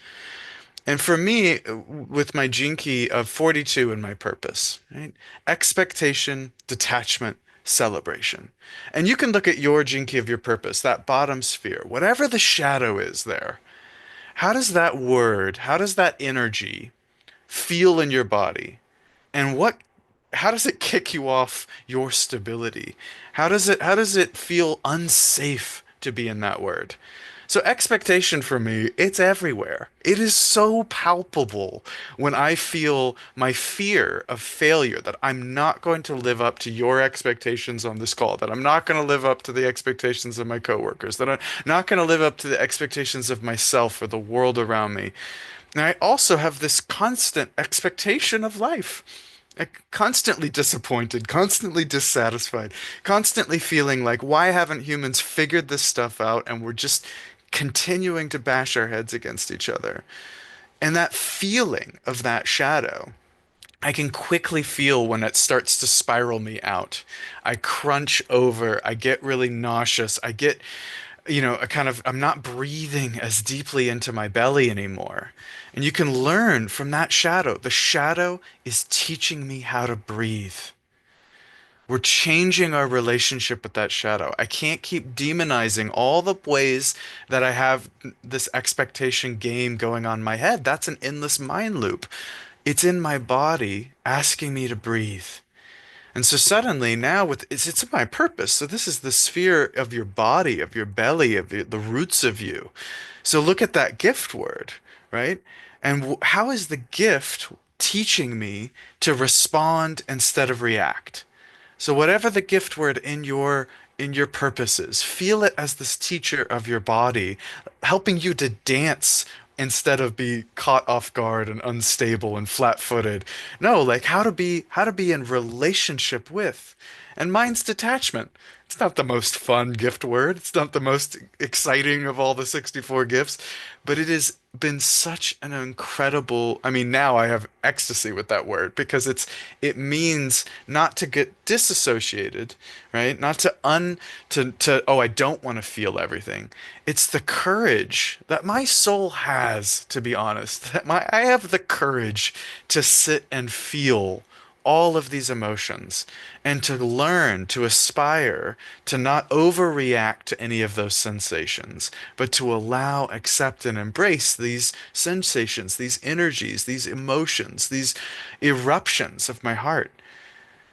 And for me, with my gene key of 42 and my purpose, right? Expectation, detachment, celebration. And you can look at your gene key of your purpose, that bottom sphere, whatever the shadow is there. How does that energy feel in your body? And how does it kick you off your stability? How does it feel unsafe to be in that word? So expectation for me, it's everywhere. It is so palpable when I feel my fear of failure, that I'm not going to live up to your expectations on this call, that I'm not going to live up to the expectations of my coworkers, that I'm not going to live up to the expectations of myself or the world around me. And I also have this constant expectation of life. Constantly disappointed, constantly dissatisfied, constantly feeling like, why haven't humans figured this stuff out and we're just continuing to bash our heads against each other? And that feeling of that shadow, I can quickly feel when it starts to spiral me out. I crunch over, I get really nauseous, I get a kind of, I'm not breathing as deeply into my belly anymore. And you can learn from that shadow. The shadow is teaching me how to breathe. We're changing our relationship with that shadow. I can't keep demonizing all the ways that I have this expectation game going on in my head. That's an endless mind loop. It's in my body asking me to breathe. And so suddenly now it's my purpose. So this is the sphere of your body, of your belly, the roots of you. So look at that gift word, right? And how is the gift teaching me to respond instead of react? So whatever the gift word in your purposes, feel it as this teacher of your body, helping you to dance instead of be caught off guard and unstable and flat-footed. No, like how to be in relationship with. And mine's detachment. It's not the most fun gift word. It's not the most exciting of all the 64 gifts, but it has been such an incredible, I mean, now I have ecstasy with that word because it means not to get disassociated, right? Not to oh, I don't want to feel everything. It's the courage that my soul has, to be honest. That I have the courage to sit and feel all of these emotions and to learn to aspire to not overreact to any of those sensations, but to allow, accept, and embrace these sensations, these energies, these emotions, these eruptions of my heart.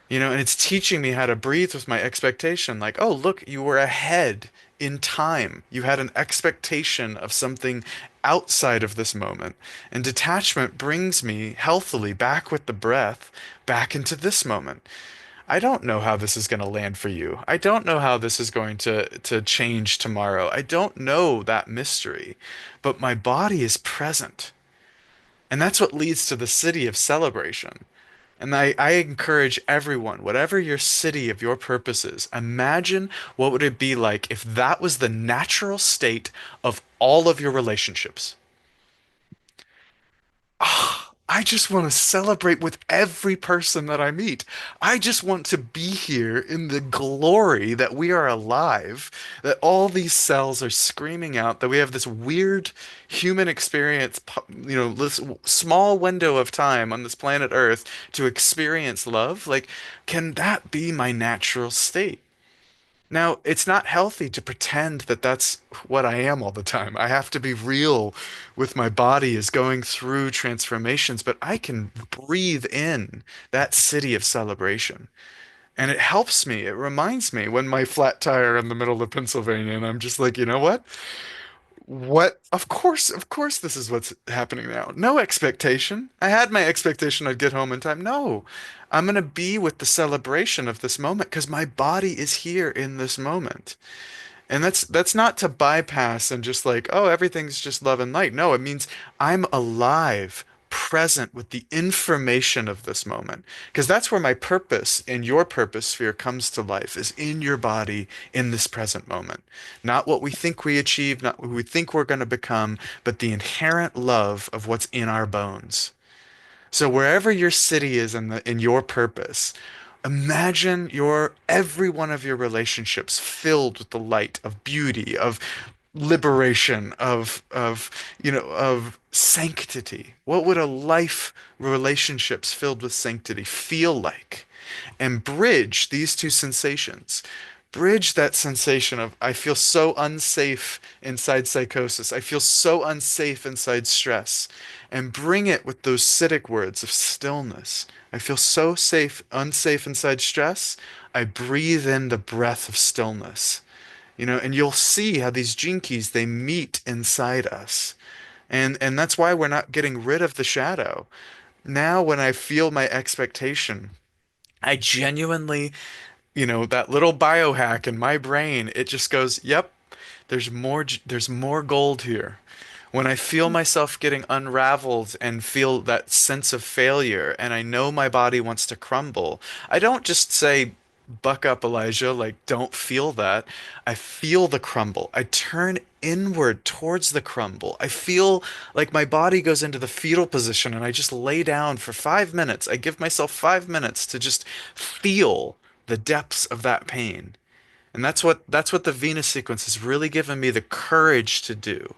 And it's teaching me how to breathe with my expectation. Like, oh, look, you were ahead in time. You had an expectation of something outside of this moment. And detachment brings me healthily back with the breath, back into this moment. I don't know how this is going to land for you. I don't know how this is going to change tomorrow. I don't know that mystery, but my body is present. And that's what leads to the city of celebration. And I encourage everyone, whatever your city of your purpose is, imagine what would it be like if that was the natural state of all of your relationships. I just want to celebrate with every person that I meet. I just want to be here in the glory that we are alive, that all these cells are screaming out, that we have this weird human experience, this small window of time on this planet Earth to experience love. Like, can that be my natural state? Now, it's not healthy to pretend that that's what I am all the time. I have to be real with my body is going through transformations, but I can breathe in that city of celebration. And it helps me. It reminds me when my flat tire in the middle of Pennsylvania, and I'm just like, you know what? What? Of course, this is what's happening now. No expectation. I had my expectation I'd get home in time. No, I'm gonna be with the celebration of this moment because my body is here in this moment. And that's not to bypass and just like, oh, everything's just love and light. No, it means I'm alive, present with the information of this moment. Because that's where my purpose and your purpose sphere comes to life, is in your body in this present moment. Not what we think we achieve, not what we think we're going to become, but the inherent love of what's in our bones. So wherever your city is in your purpose, imagine your every one of your relationships filled with the light of beauty, of liberation, of sanctity. What would a life relationships filled with sanctity feel like? And bridge these two sensations. Bridge that sensation of I feel so unsafe inside psychosis. I feel so unsafe inside stress. And bring it with those Siddhic words of stillness. I feel so unsafe inside stress. I breathe in the breath of stillness. And you'll see how these gene keys they meet inside us. And that's why we're not getting rid of the shadow. Now when I feel my expectation, I genuinely, that little biohack in my brain, it just goes, "Yep, there's more gold here." When I feel myself getting unraveled and feel that sense of failure, and I know my body wants to crumble, I don't just say, buck up, Elijah, like, don't feel that. I feel the crumble. I turn inward towards the crumble. I feel like my body goes into the fetal position and I just lay down for 5 minutes. I give myself 5 minutes to just feel the depths of that pain. And that's what the Venus sequence has really given me the courage to do.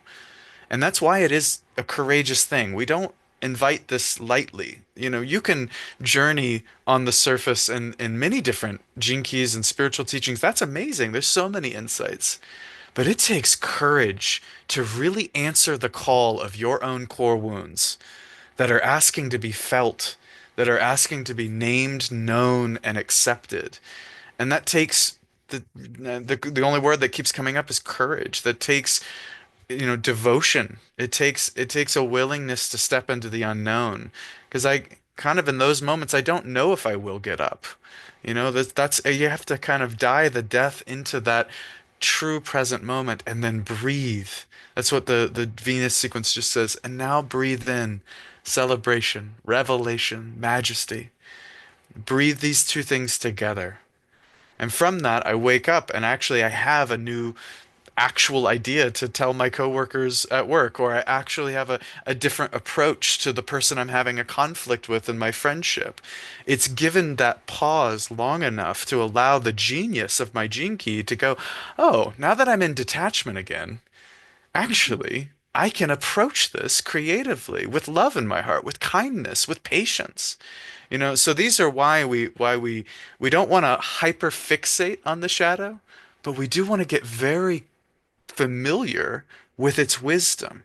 And that's why it is a courageous thing. We don't invite this lightly. You can journey on the surface in many different gene keys and spiritual teachings. That's amazing. There's so many insights. But it takes courage to really answer the call of your own core wounds that are asking to be felt, that are asking to be named, known, and accepted. And that takes the only word that keeps coming up is courage. That takes devotion. It takes a willingness to step into the unknown because I kind of in those moments I don't know if I will get up. That's you have to kind of die the death into that true present moment and then breathe. That's what the Venus sequence just says. And now breathe in celebration, revelation, majesty. Breathe these two things together. And from that, I wake up and actually I have a new actual idea to tell my coworkers at work, or I actually have a different approach to the person I'm having a conflict with in my friendship. It's given that pause long enough to allow the genius of my gene key to go, oh, now that I'm in detachment again, actually, I can approach this creatively with love in my heart, with kindness, with patience. So these are why we don't want to hyper fixate on the shadow, but we do want to get very familiar with its wisdom.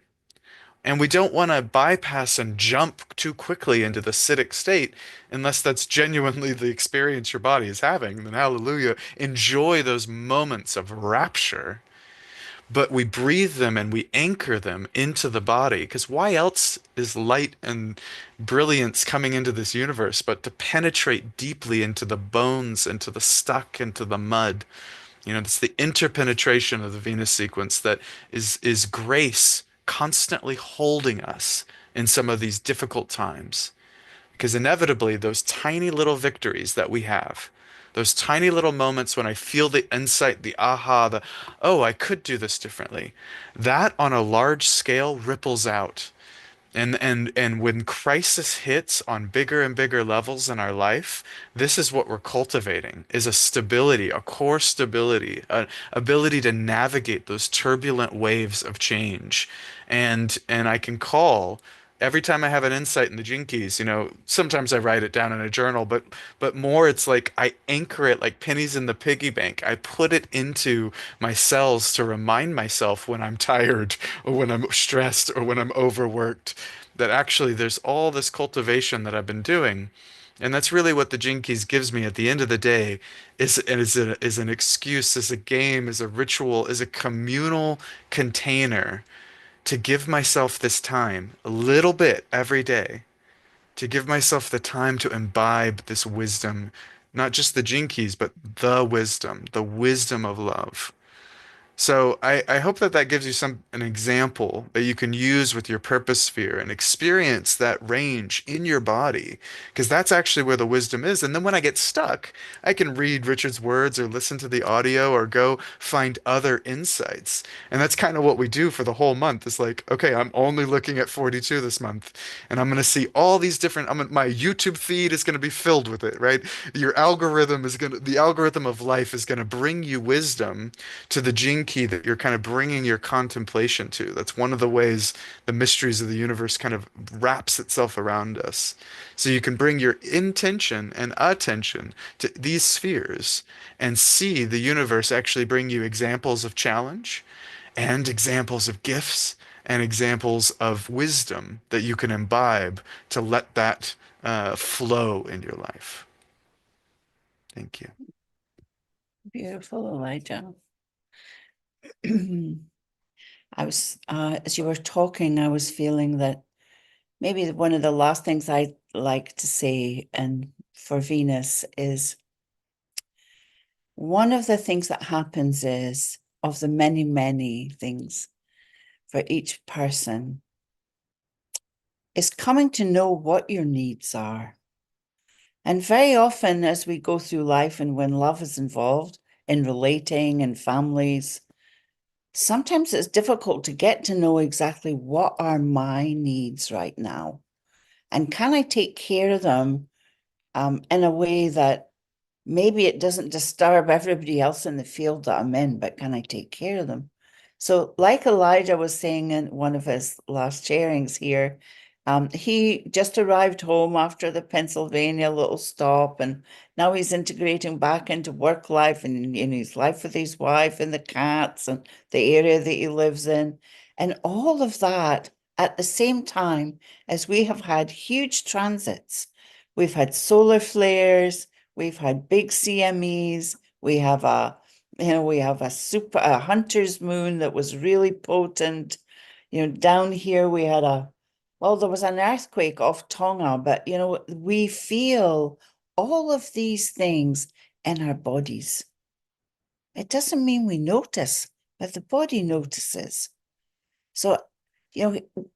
And we don't want to bypass and jump too quickly into the acidic state unless that's genuinely the experience your body is having. Then hallelujah, enjoy those moments of rapture. But we breathe them and we anchor them into the body. Because why else is light and brilliance coming into this universe but to penetrate deeply into the bones, into the stuck, into the mud? It's the interpenetration of the Venus sequence that is grace constantly holding us in some of these difficult times. Because inevitably, those tiny little victories that we have, those tiny little moments when I feel the insight, the aha, oh, I could do this differently, that on a large scale ripples out. And when crisis hits on bigger and bigger levels in our life, this is what we're cultivating, is a stability, a core stability, an ability to navigate those turbulent waves of change. And I can call every time I have an insight in the Gene Keys, sometimes I write it down in a journal, but more it's like I anchor it like pennies in the piggy bank. I put it into my cells to remind myself when I'm tired or when I'm stressed or when I'm overworked that actually there's all this cultivation that I've been doing. And that's really what the Gene Keys gives me at the end of the day is an excuse, is a game, is a ritual, is a communal container to give myself this time, a little bit every day, to give myself the time to imbibe this wisdom, not just the Gene Keys, but the wisdom of love. So I hope that that gives you an example that you can use with your purpose sphere and experience that range in your body, because that's actually where the wisdom is. And then when I get stuck, I can read Richard's words or listen to the audio or go find other insights. And that's kind of what we do for the whole month. It's like, okay, I'm only looking at 42 this month, and I'm going to see all these different, my YouTube feed is going to be filled with it, right? The algorithm of life is going to bring you wisdom to the gene key that you're kind of bringing your contemplation to. That's one of the ways the mysteries of the universe kind of wraps itself around us. So you can bring your intention and attention to these spheres and see the universe actually bring you examples of challenge and examples of gifts and examples of wisdom that you can imbibe to let that flow in your life. Thank you. Beautiful, Elijah. As you were talking, I was feeling that maybe one of the last things I'd like to say, and for Venus, is one of the things that happens is of the many, many things for each person is coming to know what your needs are. And very often, as we go through life and when love is involved in relating and families, sometimes it's difficult to get to know exactly what are my needs right now. And can I take care of them in a way that maybe it doesn't disturb everybody else in the field that I'm in, but can I take care of them? So, like Elijah was saying in one of his last sharings here, he just arrived home after the Pennsylvania little stop, and now he's integrating back into work life and in his life with his wife and the cats and the area that he lives in. And all of that at the same time as we have had huge transits. We've had solar flares, we've had big CMEs. We have a hunter's moon that was really potent. Down here we had there was an earthquake off Tonga, but we feel all of these things in our bodies. It doesn't mean we notice, but the body notices. So,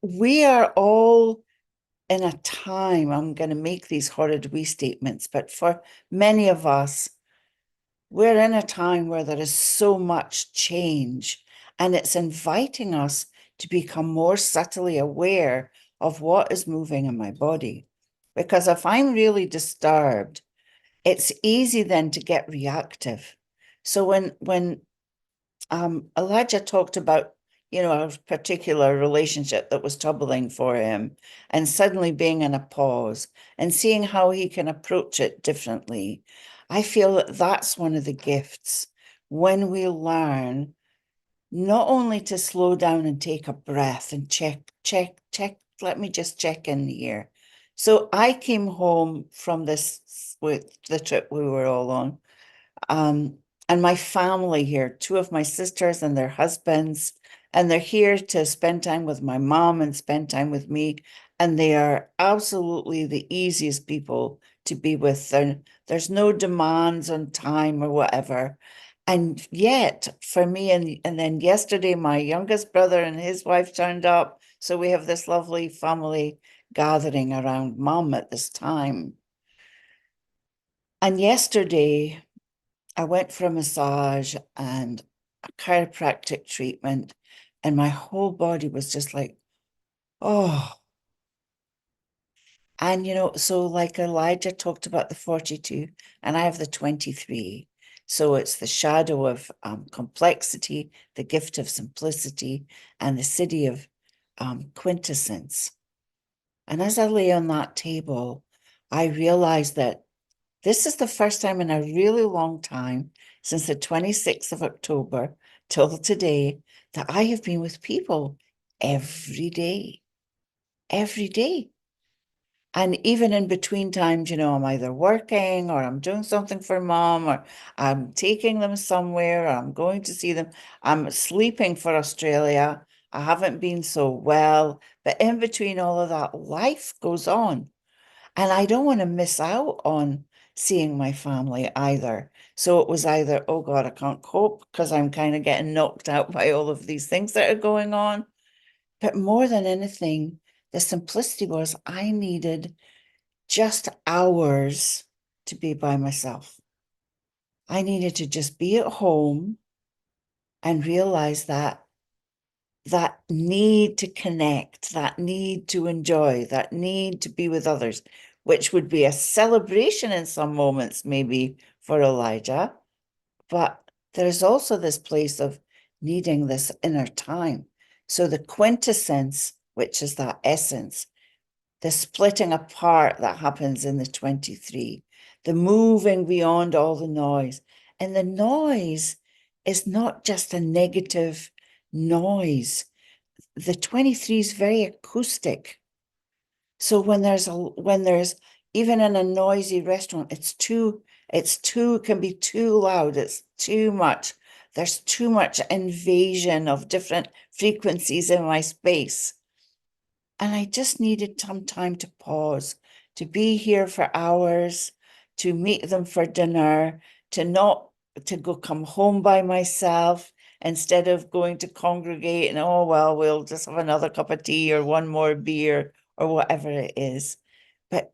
we are all in a time, I'm going to make these horrid we statements, but for many of us, we're in a time where there is so much change, and it's inviting us to become more subtly aware of what is moving in my body. Because if I'm really disturbed, it's easy then to get reactive. So when Elijah talked about, a particular relationship that was troubling for him, and suddenly being in a pause and seeing how he can approach it differently. I feel that that's one of the gifts when we learn not only to slow down and take a breath and check, let me just check in here. So I came home from this with the trip we were all on, um, and my family here, two of my sisters and their husbands, and they're here to spend time with my mom and spend time with me. And they are absolutely the easiest people to be with. There's no demands on time or whatever. And yet, for me, and then yesterday, my youngest brother and his wife turned up. So we have this lovely family gathering around mom at this time. And yesterday, I went for a massage and a chiropractic treatment, and my whole body was just like, oh. And, so like Elijah talked about the 42, and I have the 23. So it's the shadow of complexity, the gift of simplicity, and the city of quintessence. And as I lay on that table, I realized that this is the first time in a really long time, since the 26th of October till today, that I have been with people every day, every day. And even in between times, I'm either working or I'm doing something for mom or I'm taking them somewhere or I'm going to see them. I'm sleeping for Australia. I haven't been so well, but in between all of that, life goes on. And I don't want to miss out on seeing my family either. So it was either, oh God, I can't cope because I'm kind of getting knocked out by all of these things that are going on. But more than anything, the simplicity was I needed just hours to be by myself. I needed to just be at home and realize that need to connect, that need to enjoy, that need to be with others, which would be a celebration in some moments, maybe for Elijah. But there's also this place of needing this inner time. So the quintessence, which is that essence, the splitting apart that happens in the 23, the moving beyond all the noise. And the noise is not just a negative noise. The 23 is very acoustic. So when there's even in a noisy restaurant, can be too loud, it's too much. There's too much invasion of different frequencies in my space. And I just needed some time to pause, to be here for hours, to meet them for dinner, to not to go come home by myself instead of going to congregate and oh well, we'll just have another cup of tea or one more beer or whatever it is. But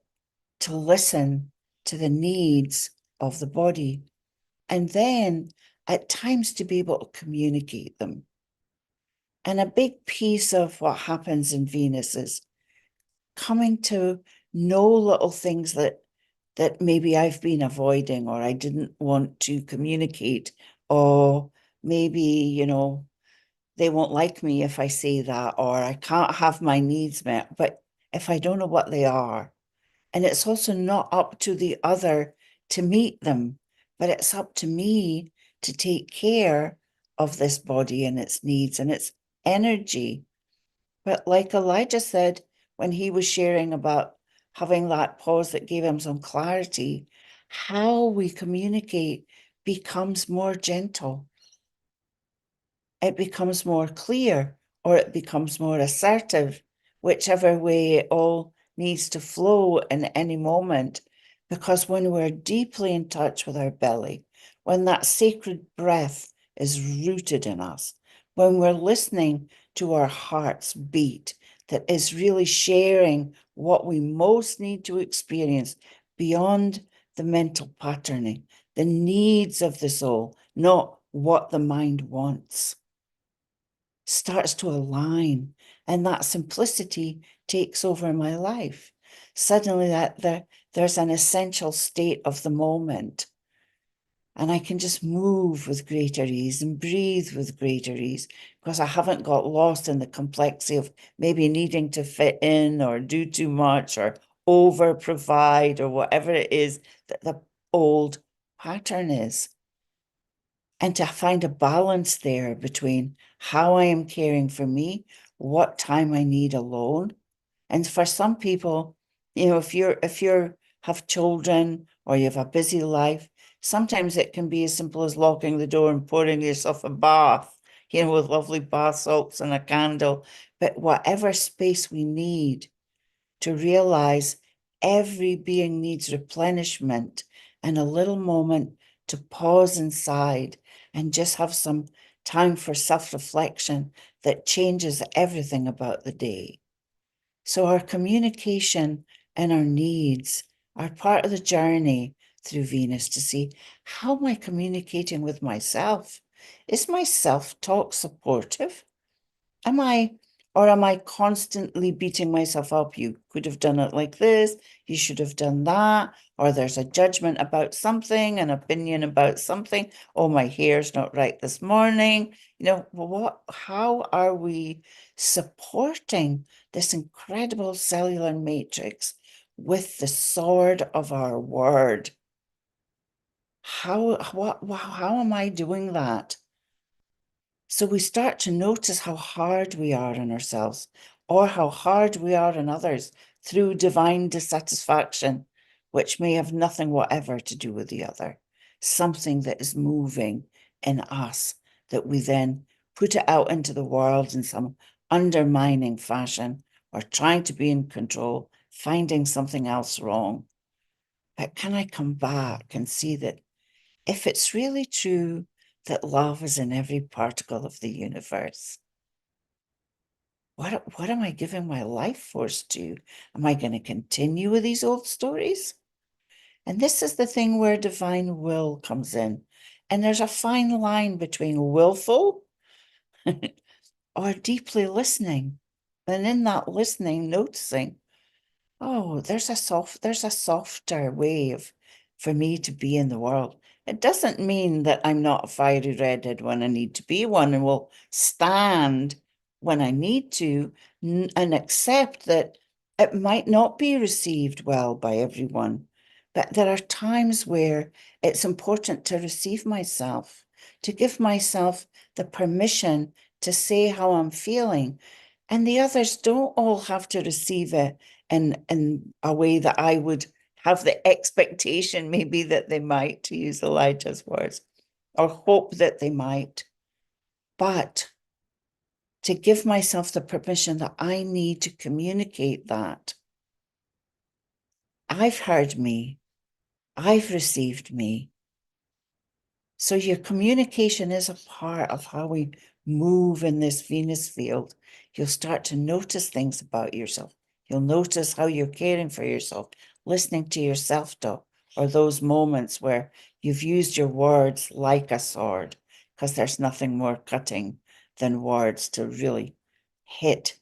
to listen to the needs of the body and then at times to be able to communicate them. And a big piece of what happens in Venus is coming to know little things that maybe I've been avoiding or I didn't want to communicate, or maybe, they won't like me if I say that, or I can't have my needs met. But if I don't know what they are, and it's also not up to the other to meet them, but it's up to me to take care of this body and its needs and its energy. But like Elijah said when he was sharing about having that pause that gave him some clarity, how we communicate becomes more gentle. It becomes more clear or it becomes more assertive, whichever way it all needs to flow in any moment. Because when we're deeply in touch with our belly, when that sacred breath is rooted in us, when we're listening to our heart's beat that is really sharing what we most need to experience beyond the mental patterning, the needs of the soul, not what the mind wants, starts to align, and that simplicity takes over my life. Suddenly there's an essential state of the moment, and I can just move with greater ease and breathe with greater ease because I haven't got lost in the complexity of maybe needing to fit in or do too much or over provide or whatever it is that the old pattern is. And to find a balance there between how I am caring for me, what time I need alone. And for some people, if you have children or you have a busy life, sometimes it can be as simple as locking the door and pouring yourself a bath, with lovely bath salts and a candle. But whatever space we need to realize every being needs replenishment and a little moment to pause inside and just have some time for self-reflection that changes everything about the day. So our communication and our needs are part of the journey through Venus to see, how am I communicating with myself? Is my self-talk supportive? Am I Or am I constantly beating myself up? You could have done it like this, you should have done that, or there's a judgment about something, an opinion about something. Oh, my hair's not right this morning. How are we supporting this incredible cellular matrix with the sword of our word? How am I doing that? So we start to notice how hard we are on ourselves or how hard we are on others through divine dissatisfaction, which may have nothing whatever to do with the other. Something that is moving in us that we then put it out into the world in some undermining fashion or trying to be in control, finding something else wrong. But can I come back and see that if it's really true that love is in every particle of the universe, what am I giving my life force to? Am I going to continue with these old stories? And this is the thing where divine will comes in. And there's a fine line between willful or deeply listening. And in that listening, noticing, oh, there's a softer way for me to be in the world. It doesn't mean that I'm not a fiery redhead when I need to be one and will stand when I need to and accept that it might not be received well by everyone. But there are times where it's important to receive myself, to give myself the permission to say how I'm feeling. And the others don't all have to receive it in a way that I would have the expectation maybe that they might, to use Elijah's words, or hope that they might. But to give myself the permission that I need to communicate that. I've heard me, I've received me. So your communication is a part of how we move in this Venus field. You'll start to notice things about yourself. You'll notice how you're caring for yourself, listening to your self-talk, or those moments where you've used your words like a sword, because there's nothing more cutting than words to really hit.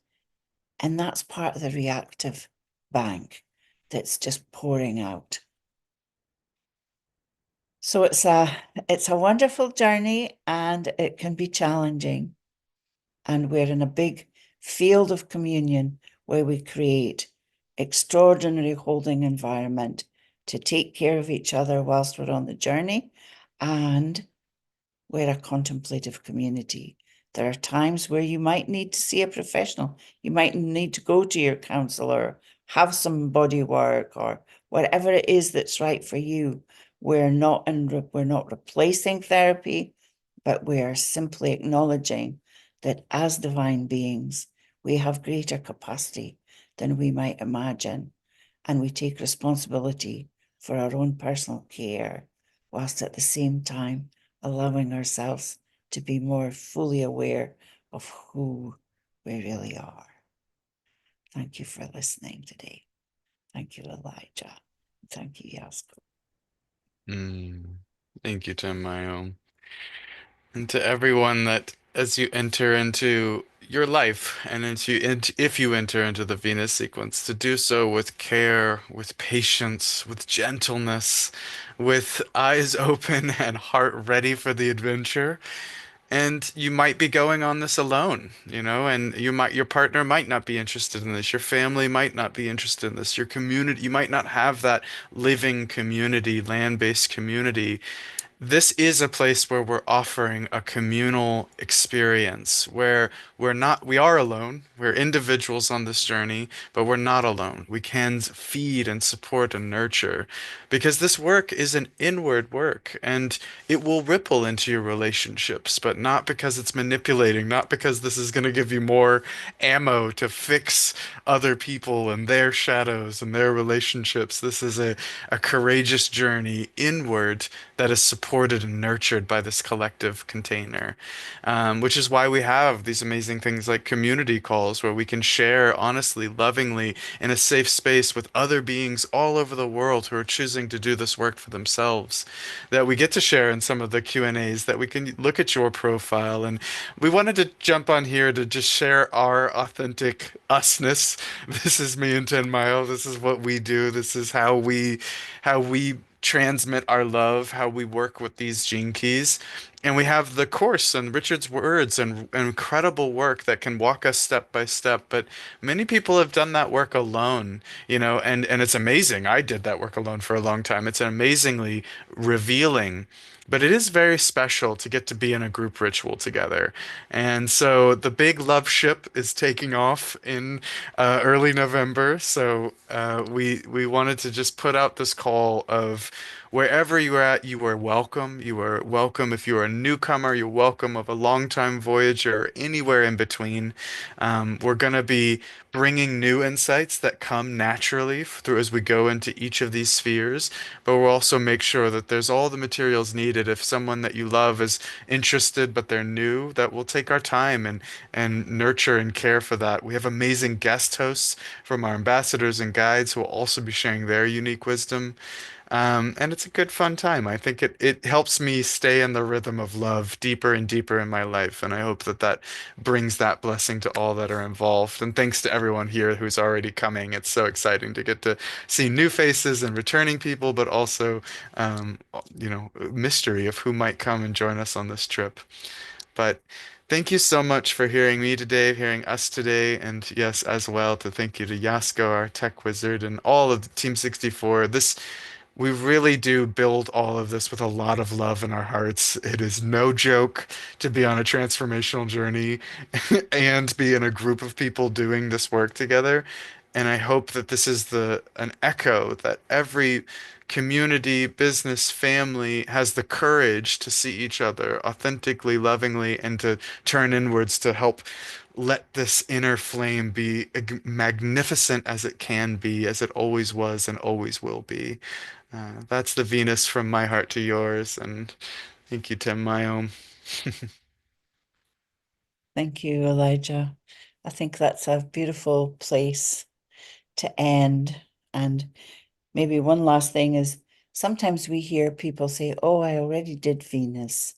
And that's part of the reactive bank that's just pouring out. So it's a wonderful journey and it can be challenging. And we're in a big field of communion where we create extraordinary holding environment to take care of each other whilst we're on the journey. And we're a contemplative community. There are times where you might need to see a professional. You might need to go to your counselor, have some body work or whatever it is that's right for you. We're not replacing therapy, but we are simply acknowledging that as divine beings, we have greater capacity than we might imagine. And we take responsibility for our own personal care, whilst at the same time allowing ourselves to be more fully aware of who we really are. Thank you for listening today. Thank you, Elijah. Thank you, Yasko. Mm. Thank you, Tanmayo. And to everyone that as you enter into your life and if you enter into the Venus sequence, to do so with care, with patience, with gentleness, with eyes open and heart ready for the adventure. And you might be going on this alone, and your partner might not be interested in this, your family might not be interested in this, your community, you might not have that living community, land-based community. This is a place where we're offering a communal experience where we are alone. We're individuals on this journey, but we're not alone. We can feed and support and nurture because this work is an inward work and it will ripple into your relationships, but not because it's manipulating, not because this is going to give you more ammo to fix other people and their shadows and their relationships. This is a courageous journey inward that is supported supported and nurtured by this collective container. Which is why we have these amazing things like community calls where we can share honestly, lovingly, in a safe space with other beings all over the world who are choosing to do this work for themselves. That we get to share in some of the Q&As, that we can look at your profile. And we wanted to jump on here to just share our authentic usness. This is me and Tanmayo. This is what we do. This is how we transmit our love, how we work with these gene keys. And we have the course and Richard's words and incredible work that can walk us step by step. But many people have done that work alone, and it's amazing. I did that work alone for a long time. It's amazingly revealing. But it is very special to get to be in a group ritual together. And so the big love ship is taking off in early November. So we wanted to just put out this call of wherever you're at, you are welcome. You are welcome if you're a newcomer, you're welcome of a longtime voyager, or anywhere in between. We're going to be bringing new insights that come naturally through as we go into each of these spheres, but we'll also make sure that there's all the materials needed if someone that you love is interested but they're new, that we'll take our time and nurture and care for that. We have amazing guest hosts from our ambassadors and guides who will also be sharing their unique wisdom. And it's a good fun time. I think it helps me stay in the rhythm of love deeper and deeper in my life. And I hope that that brings that blessing to all that are involved. And thanks to everyone here who's already coming. It's so exciting to get to see new faces and returning people, but also, mystery of who might come and join us on this trip. But thank you so much for hearing me today, hearing us today, and yes, as well to thank you to Yasko, our tech wizard, and all of Team 64. We really do build all of this with a lot of love in our hearts. It is no joke to be on a transformational journey and be in a group of people doing this work together. And I hope that this is the an echo that every community, business, family has the courage to see each other authentically, lovingly, and to turn inwards to help let this inner flame be magnificent as it can be, as it always was and always will be. That's the Venus from my heart to yours, and thank you, Tim Mayo. Thank you, Elijah. I think that's a beautiful place to end. And maybe one last thing is sometimes we hear people say, "Oh, I already did Venus."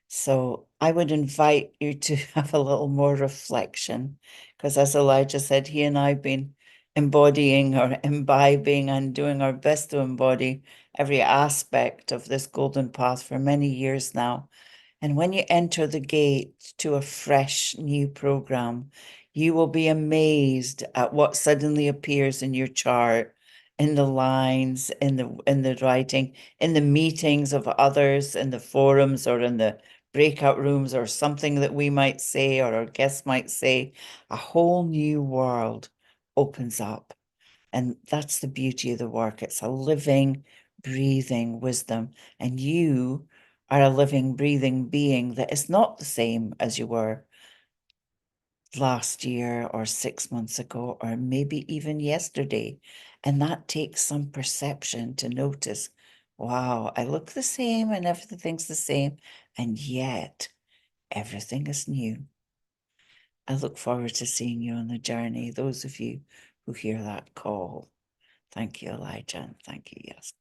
So I would invite you to have a little more reflection, because as Elijah said, he and I have been embodying or imbibing and doing our best to embody every aspect of this golden path for many years now. And when you enter the gate to a fresh new program, you will be amazed at what suddenly appears in your chart, in the lines, in the writing, in the meetings of others, in the forums or in the breakout rooms, or something that we might say or our guests might say. A whole new world opens up. And that's the beauty of the work. It's a living, breathing wisdom. And you are a living, breathing being that is not the same as you were last year or 6 months ago, or maybe even yesterday. And that takes some perception to notice, wow, I look the same and everything's the same. And yet everything is new. I look forward to seeing you on the journey, those of you who hear that call. Thank you, Elijah, and thank you, yes.